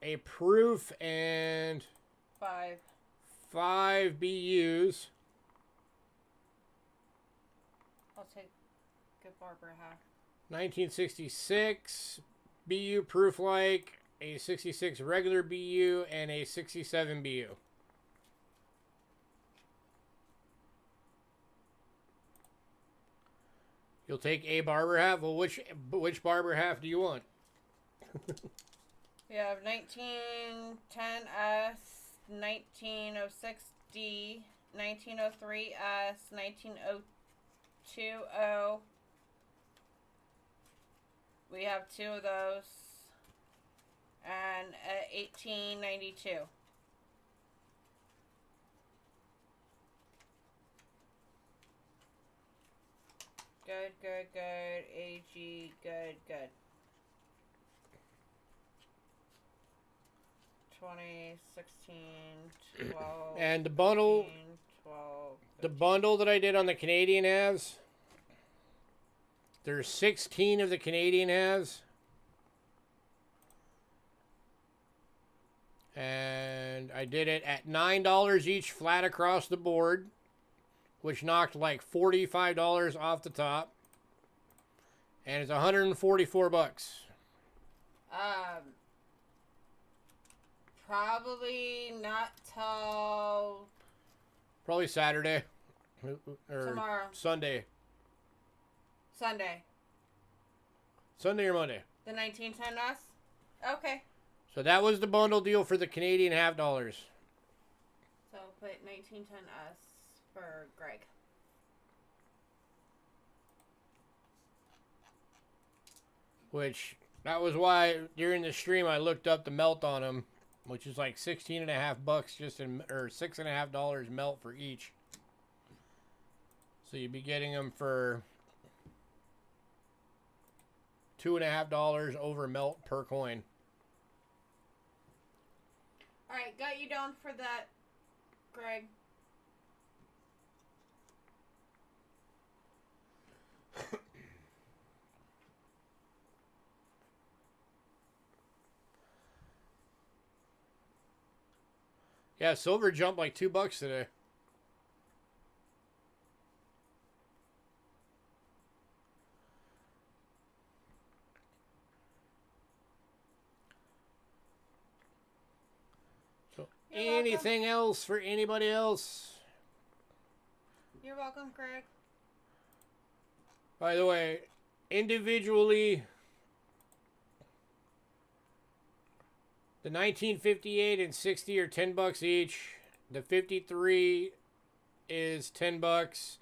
a proof and 5 BUs. I'll take good Barber half. 1966 BU proof like, a 66 regular BU, and a 67 BU. You'll take a barber half? Well, which barber half do you want? We have 1910S, 1906D, 1903S, 1902O. We have 2 of those. And 1892. Good, good, good. AG, good, good. 2016, 12. And the bundle, 15, 12. the bundle that I did on the Canadian halves, there's 16 of the Canadian halves. And I did it at $9 each flat across the board, which knocked like $45 off the top. And it's $144. Probably not till Probably Saturday. Or tomorrow. Sunday. Sunday. Sunday or Monday. The 1910S? Okay. So that was the bundle deal for the Canadian half dollars. So put 1910S for Greg. Which, that was why during the stream I looked up the melt on them, which is like $16.50 just in, or $6.50 melt for each. So you'd be getting them for $2.50 over melt per coin. Alright, got you down for that, Greg. Yeah, silver jumped like $2 today. So, You're anything else for anybody else? You're welcome, Craig. By the way, individually, the 1958 and 60 are $10 each. The 53 is $10.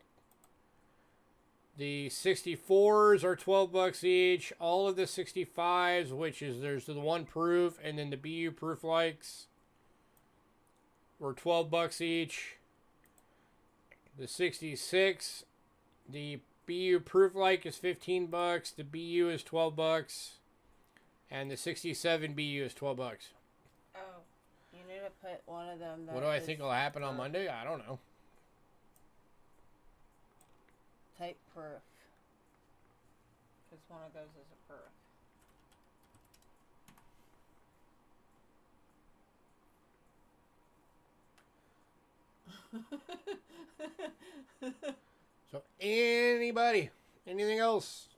The 64s are $12 each. All of the 65s, which is there's the one proof and then the BU proof likes, were $12 each. The 66, the BU proof like is $15. The BU is $12, and the 67 BU is $12. Oh, you need to put one of them. What do I think will happen on Monday? I don't know. Type proof. Because one of those is a proof. So, anybody? Anything else?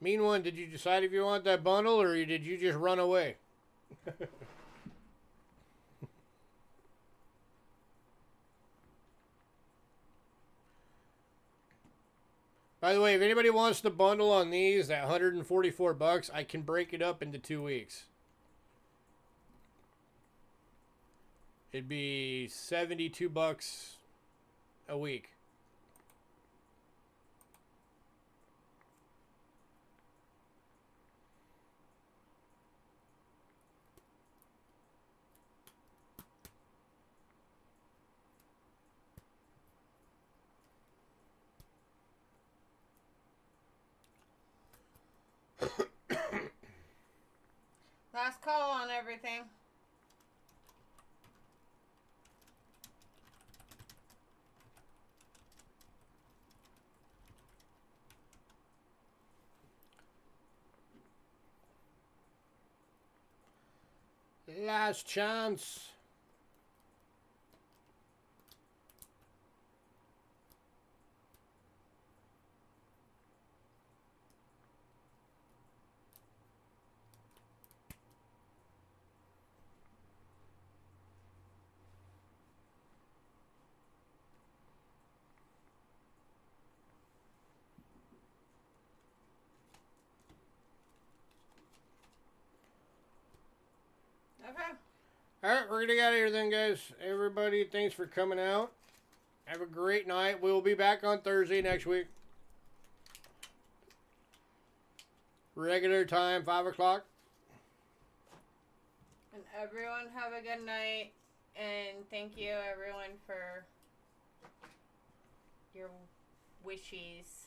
Mean one, did you decide if you want that bundle or did you just run away? By the way, if anybody wants the bundle on these at $144, I can break it up into 2 weeks. It'd be $72 a week. Last call on everything. Last chance. Okay. Alright, we're gonna get out of here then, guys. Everybody, thanks for coming out. Have a great night. We'll be back on Thursday next week. Regular time, 5 o'clock. And everyone have a good night. And thank you, everyone, for your wishes.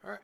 Alright.